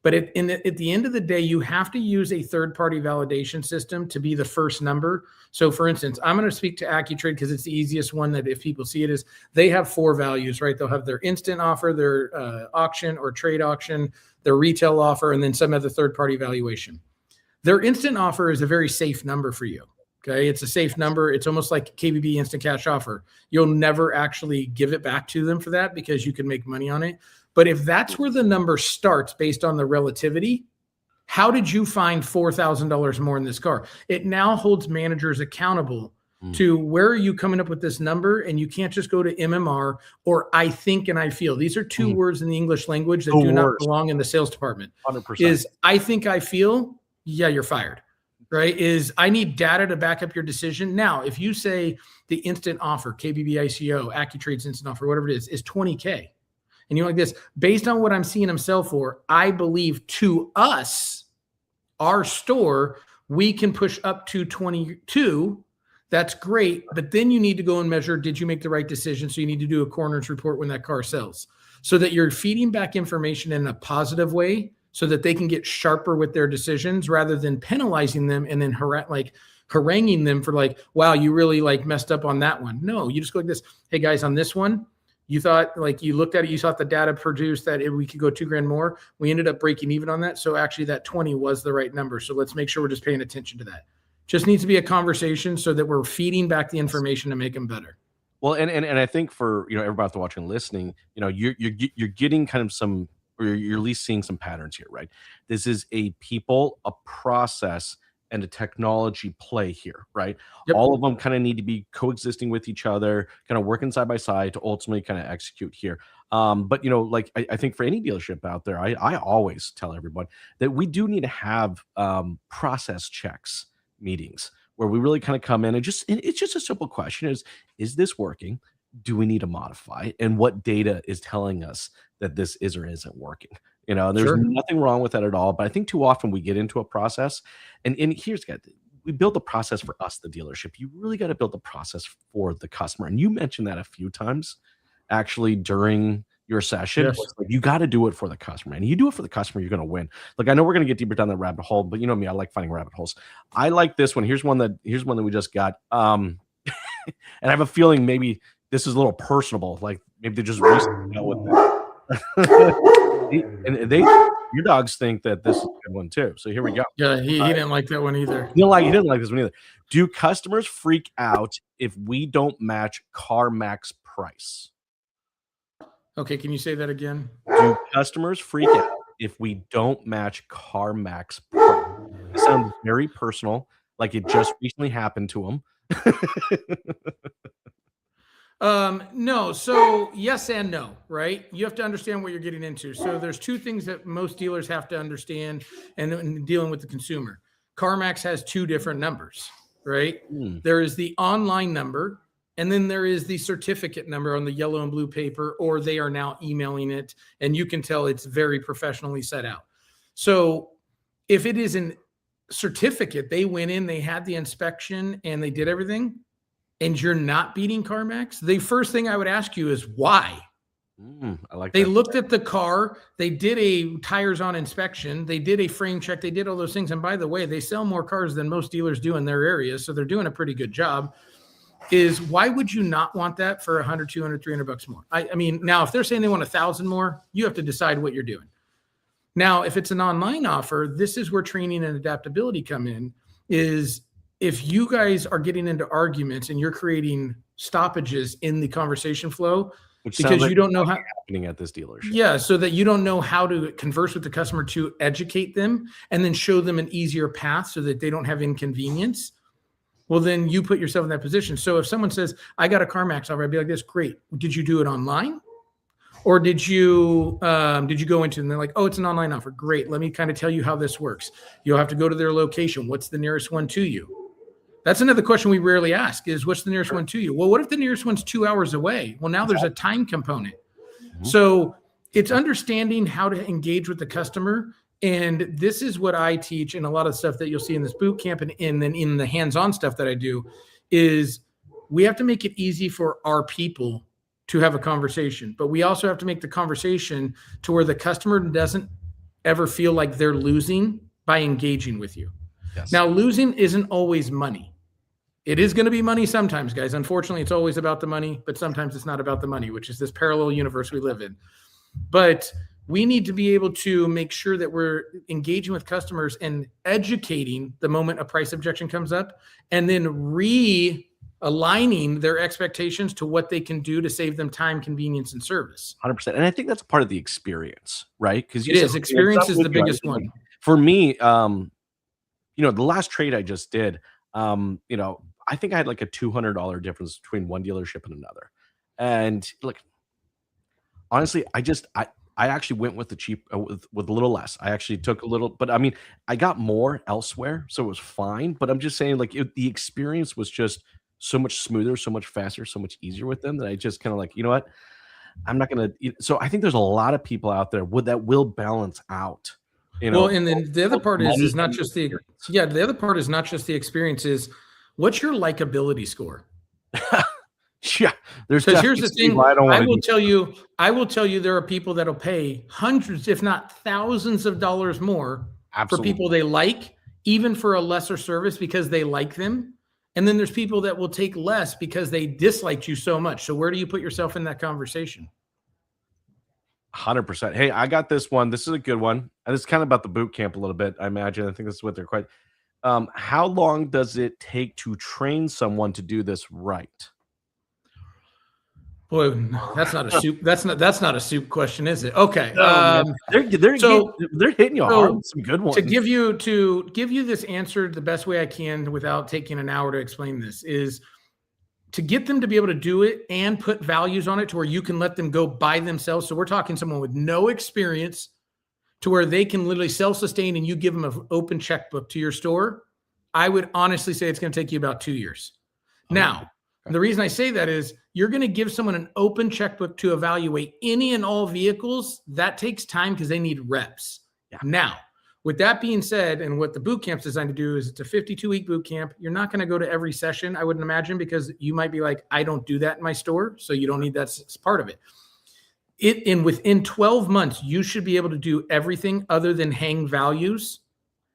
But at the end of the day, you have to use a third-party validation system to be the first number. So, for instance, I'm going to speak to AccuTrade because it's the easiest one that if people see it is they have 4 values, right? They'll have their instant offer, their auction or trade auction, their retail offer, and then some other third-party valuation. Their instant offer is a very safe number for you. Okay, it's a safe number. It's almost like KBB instant cash offer. You'll never actually give it back to them for that because you can make money on it. But if that's where the number starts based on the relativity, how did you find $4,000 more in this car? It now holds managers accountable to where are you coming up with this number? And you can't just go to MMR or I think and I feel. These are 2 words in the English language that do not belong in the sales department. 100%. Is I think I feel, yeah, you're fired. Right? Is I need data to back up your decision. Now, if you say the instant offer, KBB ICO, AccuTrade's instant offer, whatever it is $20K. And you're like this, based on what I'm seeing them sell for, I believe to us, our store, we can push up to 22. That's great. But then you need to go and measure, did you make the right decision? So you need to do a coroner's report when that car sells so that you're feeding back information in a positive way so that they can get sharper with their decisions rather than penalizing them and then haranguing them for like, wow, you really like messed up on that one. No, you just go like this. Hey guys, on this one, you thought like you looked at it, you thought the data produced that we could go $2,000 more. We ended up breaking even on that. So actually that 20 was the right number. So let's make sure we're just paying attention to that. Just needs to be a conversation so that we're feeding back the information to make them better. Well, and I think for everybody out there watching and listening, you're getting kind of some, or you're at least seeing some patterns here, right? This is a people, a process, and a technology play here, right? Yep. All of them kind of need to be coexisting with each other, kind of working side by side to ultimately kind of execute here. But like I think for any dealership out there, I always tell everyone that we do need to have process checks meetings where we really kind of come in and it's just a simple question: is this working? Do we need to modify? And what data is telling us that this is or isn't working? There's nothing wrong with that at all. But I think too often we get into a process and we build the process for us, the dealership. You really got to build the process for the customer. And you mentioned that a few times actually during your session. Yes. Like, you got to do it for the customer. And you do it for the customer, you're going to win. Like, I know we're going to get deeper down that rabbit hole, but you know me, I like finding rabbit holes. I like this one. Here's one that we just got. And I have a feeling maybe this is a little personable. Like maybe they just recently dealt with it. And your dogs think that this is a good one too. So here we go. Yeah, he didn't like that one either. He didn't like this one either. Do customers freak out if we don't match CarMax price? Okay, can you say that again? Do customers freak out if we don't match CarMax price? It sounds very personal, like it just recently happened to them. No. So yes and no, right? You have to understand what you're getting into. So there's two things that most dealers have to understand and dealing with the consumer. CarMax has two different numbers, right? There is the online number, and then there is the certificate number on the yellow and blue paper, or they are now emailing it, and you can tell it's very professionally set out. So if it is a certificate, they went in, they had the inspection, and they did everything, and you're not beating CarMax, the first thing I would ask you is why? I like They that. looked at the car, they did a tires on inspection, they did a frame check, they did all those things. And by the way, they sell more cars than most dealers do in their area. So they're doing a pretty good job. Is why would you not want that for 100, 200, 300 bucks more? I mean, now if they're saying they want 1,000 more, you have to decide what you're doing. Now, if it's an online offer, this is where training and adaptability come in, is if you guys are getting into arguments and you're creating stoppages in the conversation flow, Which because sounds like you don't know how happening at this dealership. yeah, so that you don't know how to converse with the customer to educate them and then show them an easier path so that they don't have inconvenience. Well, then you put yourself in that position. So if someone says, I got a CarMax offer, I'd be like, this, great. Did you do it online? Or did you go into it and they're like, oh, it's an online offer. Great. Let me kind of tell you how this works. You'll have to go to their location. What's the nearest one to you? That's another question we rarely ask is what's the nearest one to you? Well, what if the nearest one's 2 hours away? Well, now there's a time component. So it's understanding how to engage with the customer. And this is what I teach. And a lot of stuff that you'll see in this boot camp and then in the hands-on stuff that I do is we have to make it easy for our people to have a conversation, but we also have to make the conversation to where the customer doesn't ever feel like they're losing by engaging with you. Yes. Now, losing isn't always money. It is going to be money sometimes, guys. Unfortunately, it's always about the money, but sometimes it's not about the money, which is this parallel universe we live in. But we need to be able to make sure that we're engaging with customers and educating the moment a price objection comes up, and then realigning their expectations to what they can do to save them time, convenience, and service. 100%. And I think that's part of the experience, right? Because Experience is the biggest one. For me, the last trade I just did, I think I had like a $200 difference between one dealership and another. And look, honestly, I actually went with the cheap, with a little less. I actually took a little, but I mean, I got more elsewhere, so it was fine. But I'm just saying, like, the experience was just so much smoother, so much faster, so much easier with them that I just kind of like, you know what? I'm not going to. So I think there's a lot of people out there that will balance out. Well, and then the other part is not just the other part is not just the experience. Is what's your likability score? Yeah, because here's the thing. I will tell you, there are people that'll pay hundreds, if not thousands of dollars more for people they like, even for a lesser service because they like them. And then there's people that will take less because they disliked you so much. So where do you put yourself in that conversation? 100%. Hey, I got this one. This is a good one. And it's kind of about the boot camp a little bit, I imagine. I think this is what they're quite. How long does it take to train someone to do this right? Boy, that's not a soup. That's not a soup question, is it? Okay. They're hitting you hard with some good ones. To give you this answer the best way I can without taking an hour to explain this is to get them to be able to do it and put values on it to where you can let them go by themselves. So we're talking someone with no experience to where they can literally self-sustain and you give them an open checkbook to your store. I would honestly say it's going to take you about 2 years. Now, the reason I say that is you're going to give someone an open checkbook to evaluate any and all vehicles. That takes time because they need reps. Yeah. Now, with that being said, and what the boot camp's designed to do is it's a 52-week boot camp. You're not going to go to every session, I wouldn't imagine, because you might be like, I don't do that in my store. So you don't need that as part of it. Within 12 months, you should be able to do everything other than hang values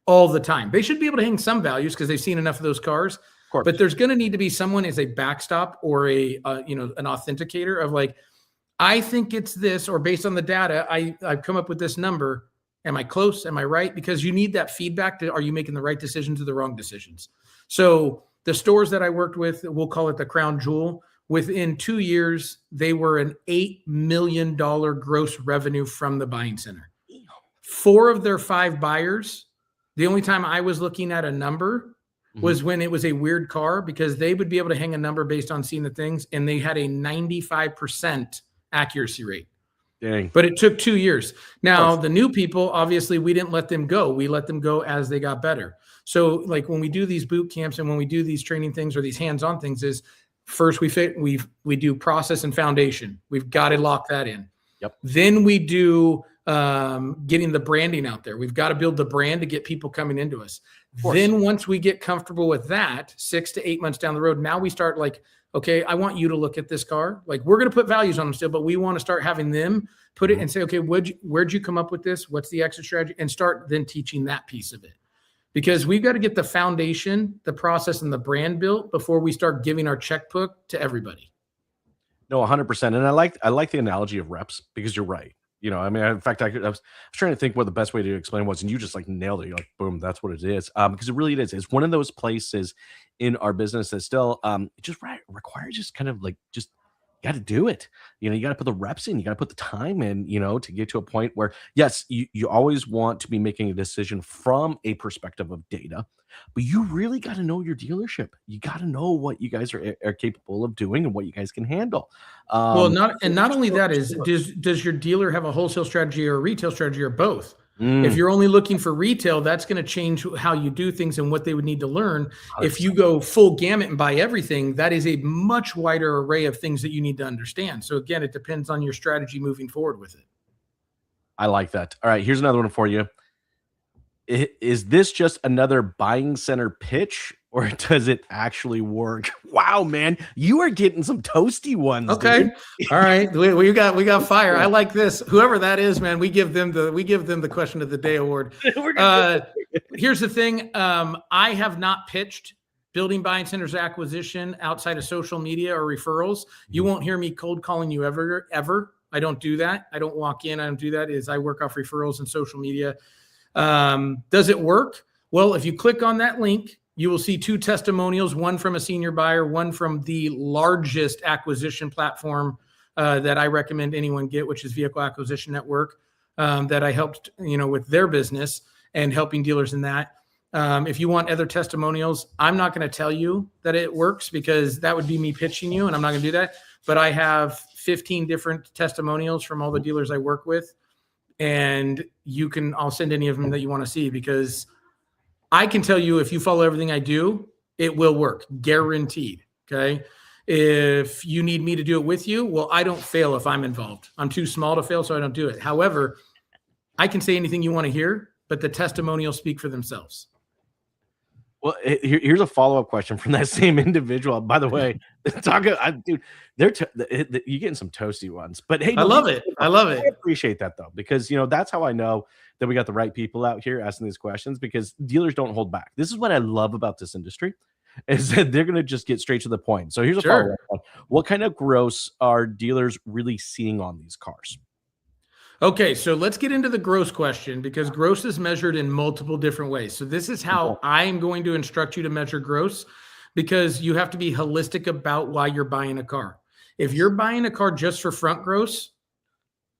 all the time. They should be able to hang some values because they've seen enough of those cars. But there's going to need to be someone as a backstop or an authenticator of like, I think it's this, or based on the data, I've come up with this number. Am I close? Am I right? Because you need that feedback. Are you making the right decisions or the wrong decisions? So the stores that I worked with, we'll call it the crown jewel. Within 2 years, they were an $8 million gross revenue from the buying center. 4 of their 5 buyers, the only time I was looking at a number was when it was a weird car, because they would be able to hang a number based on seeing the things, and they had a 95% accuracy rate. Dang. But it took 2 years. Now, the new people, obviously, we didn't let them go. We let them go as they got better. So like when we do these boot camps and when we do these training things or these hands-on things, is first we do process and foundation. We've got to lock that in. Yep. Then we do getting the branding out there. We've got to build the brand to get people coming into us. Then once we get comfortable with that, 6 to 8 months down the road, now we start like, okay, I want you to look at this car. Like, we're going to put values on them still, but we want to start having them put it and say, okay, where'd you come up with this? What's the exit strategy? And start then teaching that piece of it. Because we've got to get the foundation, the process, and the brand built before we start giving our checkbook to everybody. No, 100%. And I like the analogy of reps, because you're right. I mean, in fact, I was trying to think what the best way to explain was, and you just like nailed it. You're like, boom, that's what it is. Because it really is. It's one of those places in our business that still it just requires just kind of like just you got to do it. You got to put the reps in. You got to put the time in. To get to a point where, yes, you always want to be making a decision from a perspective of data, but you really got to know your dealership. You got to know what you guys are capable of doing and what you guys can handle. Not only that is, does your dealer have a wholesale strategy or a retail strategy or both? If you're only looking for retail, that's going to change how you do things and what they would need to learn. 100%. If you go full gamut and buy everything, that is a much wider array of things that you need to understand. So again, it depends on your strategy moving forward with it. I like that. All right, here's another one for you. Is this just another buying center pitch, or does it actually work? Wow, man, you are getting some toasty ones. Okay, dude. All right, we got fire. I like this. Whoever that is, man, we give them the question of the day award. Here's the thing: I have not pitched building buying centers acquisition outside of social media or referrals. You won't hear me cold calling you ever. I don't do that. I don't walk in. I don't do that. I work off referrals and social media. Does it work? Well, if you click on that link, you will see 2 testimonials, one from a senior buyer, one from the largest acquisition platform that I recommend anyone get, which is Vehicle Acquisition Network, that I helped, with their business and helping dealers in that. If you want other testimonials, I'm not going to tell you that it works, because that would be me pitching you, and I'm not going to do that. But I have 15 different testimonials from all the dealers I work with. And I'll send any of them that you want to see, because I can tell you, if you follow everything I do, it will work, guaranteed. Okay. If you need me to do it with you, well, I don't fail if I'm involved. I'm too small to fail, so I don't do it. However, I can say anything you want to hear, but the testimonials speak for themselves. Well, here's a follow-up question from that same individual. By the way, dude, you're getting some toasty ones. But hey, I love it. I appreciate that, though, because that's how I know that we got the right people out here asking these questions, because dealers don't hold back. This is what I love about this industry, is that they're going to just get straight to the point. So here's a follow-up. What kind of gross are dealers really seeing on these cars? Okay, so let's get into the gross question, because gross is measured in multiple different ways. So this is how I'm going to instruct you to measure gross, because you have to be holistic about why you're buying a car. If you're buying a car just for front gross,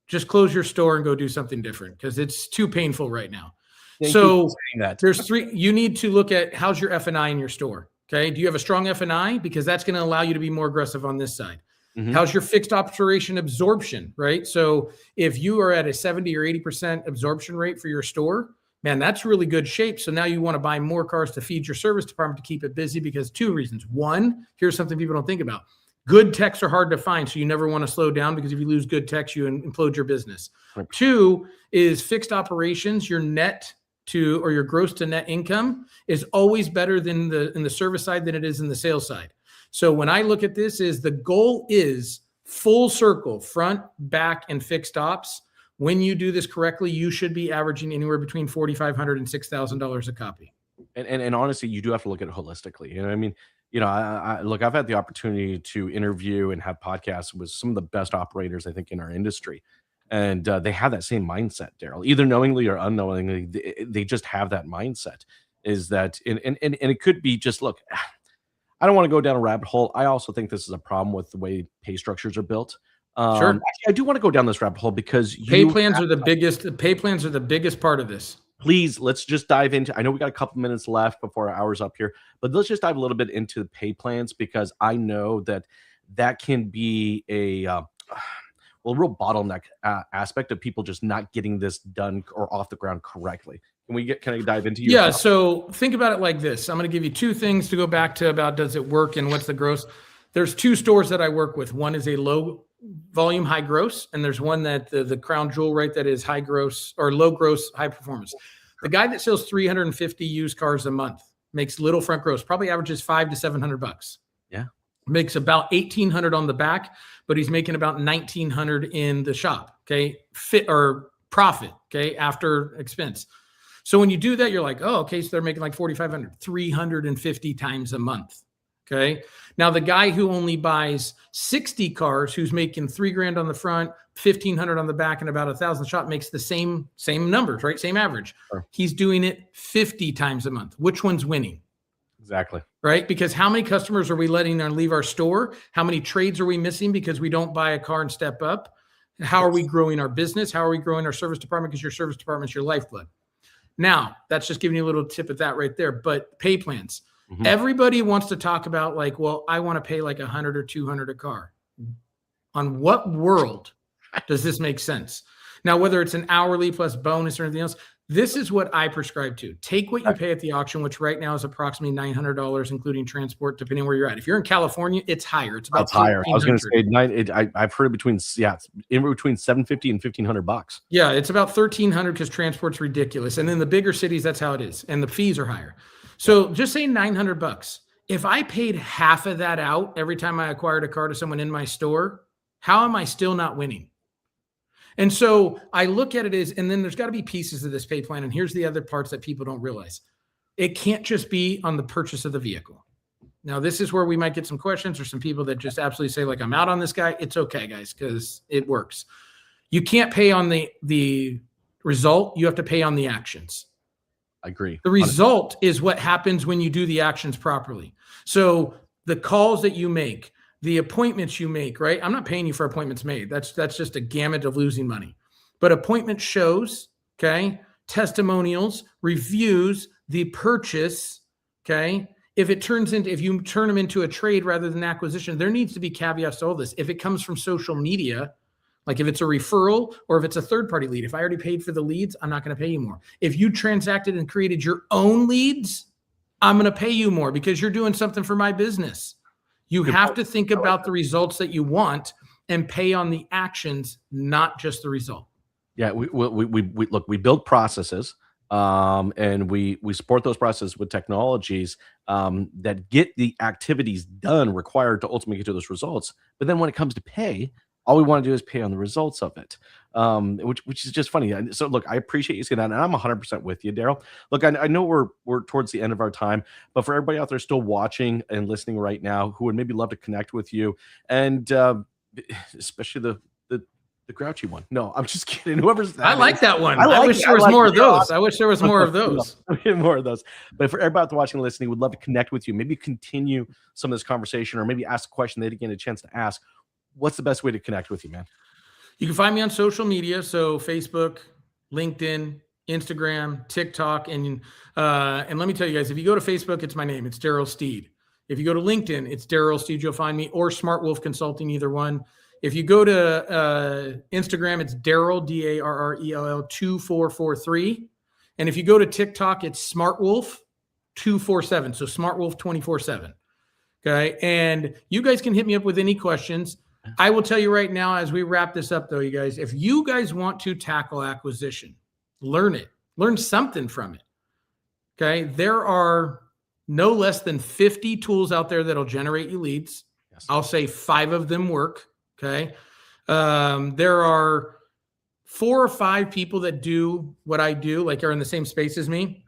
just close your store and go do something different, because it's too painful right now. There's 3. You need to look at, how's your F&I in your store? Okay, do you have a strong F&I? Because that's going to allow you to be more aggressive on this side. Mm-hmm. How's your fixed operation absorption, right? So if you are at a 70 or 80% absorption rate for your store, man, that's really good shape. So now you want to buy more cars to feed your service department to keep it busy, because 2 reasons. 1, here's something people don't think about. Good techs are hard to find, so you never want to slow down, because if you lose good techs, you implode your business. Right. 2 is fixed operations. Your net to, or your gross to net income is always better than in the service side than it is in the sales side. So when I look at this, is the goal is full circle, front, back, and fixed ops. When you do this correctly, you should be averaging anywhere between $4,500 and $6,000 a copy. And honestly, you do have to look at it holistically. I mean, look, I've had the opportunity to interview and have podcasts with some of the best operators, I think, in our industry. And they have that same mindset, Darrell, either knowingly or unknowingly. They just have that mindset, is that, and it could be just, look, I don't want to go down a rabbit hole. I also think this is a problem with the way pay structures are built. Sure. Actually, I do want to go down this rabbit hole, because pay plans are the biggest part of this. please, let's just dive into, I know we got a couple minutes left before our hour's up here, but let's just dive a little bit into the pay plans, because I know that that can be a real bottleneck aspect of people just not getting this done or off the ground correctly. Can I dive into your Yeah. thoughts? So think about it like this. I'm going to give you two things to go back to about does it work and what's the gross. There's two stores that I work with. One is a low volume, high gross, and there's one that the crown jewel, right, that is high gross or low gross, high performance. The guy that sells 350 used cars a month makes little front gross, probably averages $500 to $700. Yeah. Makes about 1,800 on the back, but he's making about 1,900 in the shop. Okay. Fit or profit. Okay. After expense. So when you do that, you're like, oh, okay. So they're making like 4,500, 350 times a month. Okay. Now the guy who only buys 60 cars, who's making $3,000 on the front, 1,500 on the back, and about 1,000 shop, makes the same numbers, right? Same average. Sure. He's doing it 50 times a month. Which one's winning? Exactly. Right? Because how many customers are we letting leave our store? How many trades are we missing because we don't buy a car and step up? How are we growing our business? How are we growing our service department? Because your service department is your lifeblood. Now, that's just giving you a little tip of that right there. But pay plans. Mm-hmm. Everybody wants to talk about like, well, I want to pay like $100 or $200 a car. On what world does this make sense? Now, whether it's an hourly plus bonus or anything else, this is what I prescribe to. Take what you pay at the auction, which right now is approximately $900, including transport, depending where you're at. If you're in California, it's higher. It's about higher. I was going to say I've heard between in between $750 and $1,500. Yeah, it's about $1,300 because transport's ridiculous. And in the bigger cities, that's how it is, and the fees are higher. So just say $900. If I paid half of that out every time I acquired a car to someone in my store, how am I still not winning? And so I look at it as, and then there's got to be pieces of this pay plan. And here's the other parts that people don't realize. It can't just be on the purchase of the vehicle. Now, this is where we might get some questions or some people that just absolutely say, like, I'm out on this guy. It's okay, guys, because it works. You can't pay on the result. You have to pay on the actions. I agree. The result is what happens when you do the actions properly. So the calls that you make, the appointments you make, right? I'm not paying you for appointments made. That's just a gamut of losing money. But appointment shows, okay, testimonials, reviews, the purchase, okay? If you turn them into a trade rather than acquisition, there needs to be caveats to all this. If it comes from social media, like if it's a referral or if it's a third-party lead, if I already paid for the leads, I'm not going to pay you more. If you transacted and created your own leads, I'm going to pay you more because you're doing something for my business. You have to think about the results that you want and pay on the actions, not just the result. Yeah, we build processes, and we support those processes with technologies that get the activities done required to ultimately get to those results. But then when it comes to pay, all we want to do is pay on the results of it, which is just funny. So look, I appreciate you saying that, and I'm 100% with you, Darrell. Look, I know we're towards the end of our time, but for everybody out there still watching and listening right now, who would maybe love to connect with you, and especially the grouchy one. No, I'm just kidding. Whoever's that. I like that one. I wish there was more of those. I wish there was more of those. More of those. But for everybody out there watching and listening, would love to connect with you. Maybe continue some of this conversation, or maybe ask a question they didn't get a chance to ask. What's the best way to connect with you, man? You can find me on social media. So Facebook, LinkedIn, Instagram, TikTok. And let me tell you guys, if you go to Facebook, it's my name. It's Darrell Steed. If you go to LinkedIn, it's Darrell Steed. You'll find me, or SmartWolf Consulting, either one. If you go to Instagram, it's Darrell, Darrell 2443. And if you go to TikTok, it's SmartWolf 247. So SmartWolf 24/7. Okay. And you guys can hit me up with any questions. I will tell you right now, as we wrap this up, though, you guys, if you guys want to tackle acquisition, learn it, learn something from it. Okay. There are no less than 50 tools out there that'll generate you leads. Yes. I'll say 5 of them work. Okay. There are 4 or 5 people that do what I do, like are in the same space as me.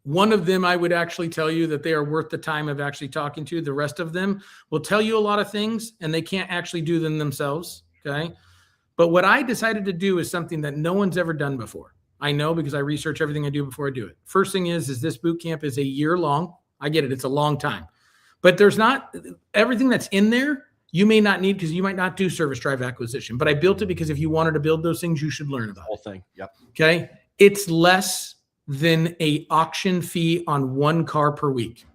One of them, I would actually tell you that they are worth the time of actually talking to. The rest of them will tell you a lot of things and they can't actually do them themselves. Okay. But what I decided to do is something that no one's ever done before. I know because I research everything I do before I do it. First thing is this boot camp is a year long. I get it. It's a long time, but there's not everything that's in there. You may not need, because you might not do service drive acquisition, but I built it because if you wanted to build those things, you should learn about the whole thing. Yep. Okay. It's less than a auction fee on one car per week.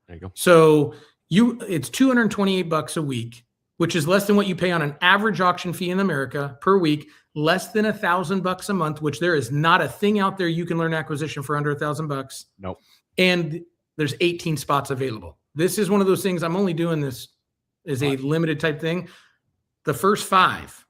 There you go. So it's $228 a week, which is less than what you pay on an average auction fee in America per week, less than $1,000 a month, which there is not a thing out there you can learn acquisition for under $1,000. Nope. And there's 18 spots available. This is one of those things. I'm only doing this as a limited type thing. The first 5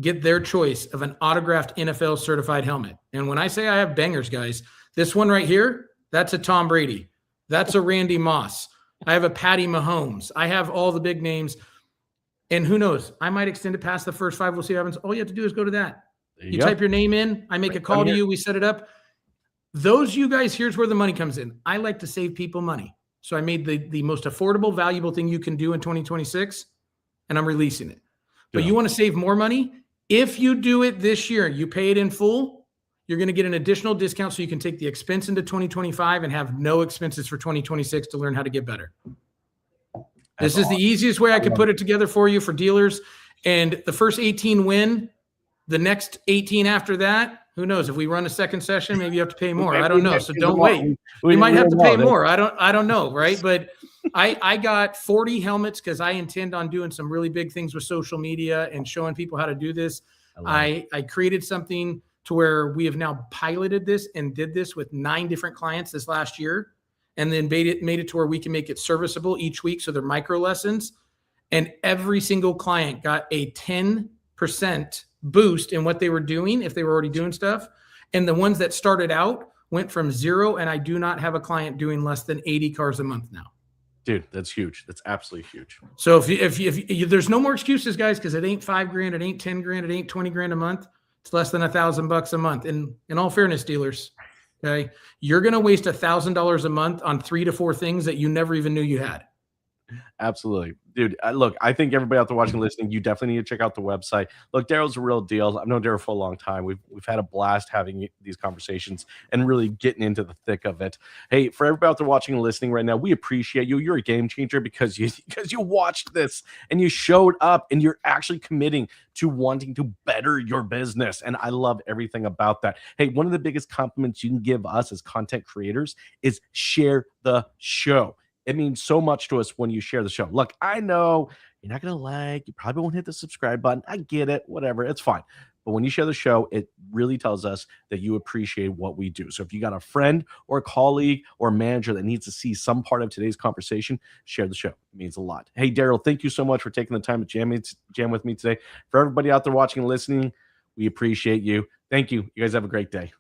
get their choice of an autographed NFL certified helmet. And when I say I have bangers, guys, this one right here, that's a Tom Brady. That's a Randy Moss. I have a Patty Mahomes. I have all the big names. And who knows? I might extend it past the first 5. We'll see what happens. All you have to do is go to that. You type your name in. I make a call to you. We set it up. Those you guys, here's where the money comes in. I like to save people money. So I made the most affordable, valuable thing you can do in 2026, and I'm releasing it. But you want to save more money? If you do it this year, you pay it in full, you're going to get an additional discount so you can take the expense into 2025 and have no expenses for 2026 to learn how to get better. This is the easiest way I could put it together for you for dealers. And the first 18 win. The next 18 after that, who knows? If we run a second session, maybe you have to pay more. I don't know. So don't wait. You might have to pay more. I don't know, right? But I got 40 helmets because I intend on doing some really big things with social media and showing people how to do this. I created something to where we have now piloted this and did this with 9 different clients this last year, and then made it to where we can make it serviceable each week. So they're micro lessons, and every single client got a 10% boost in what they were doing if they were already doing stuff. And the ones that started out went from 0, and I do not have a client doing less than 80 cars a month now. Dude, that's huge. That's absolutely huge. So if you there's no more excuses, guys, because it ain't $5,000, it ain't $10,000, it ain't $20,000 a month. It's less than $1,000 a month. And in all fairness, dealers, okay, you're going to waste $1,000 a month on 3 to 4 things that you never even knew you had. Absolutely. Dude, look, I think everybody out there watching, listening, you definitely need to check out the website. Look, Darrell's a real deal. I've known Darrell for a long time. We've had a blast having these conversations and really getting into the thick of it. Hey, for everybody out there watching and listening right now, we appreciate you. You're a game changer because you watched this and you showed up and you're actually committing to wanting to better your business. And I love everything about that. Hey, one of the biggest compliments you can give us as content creators is share the show. It means so much to us when you share the show. Look, I know you're not going to like, you probably won't hit the subscribe button. I get it, whatever, it's fine. But when you share the show, it really tells us that you appreciate what we do. So if you got a friend or a colleague or a manager that needs to see some part of today's conversation, share the show. It means a lot. Hey, Darrell, thank you so much for taking the time to jam with me today. For everybody out there watching and listening, we appreciate you. Thank you. You guys have a great day.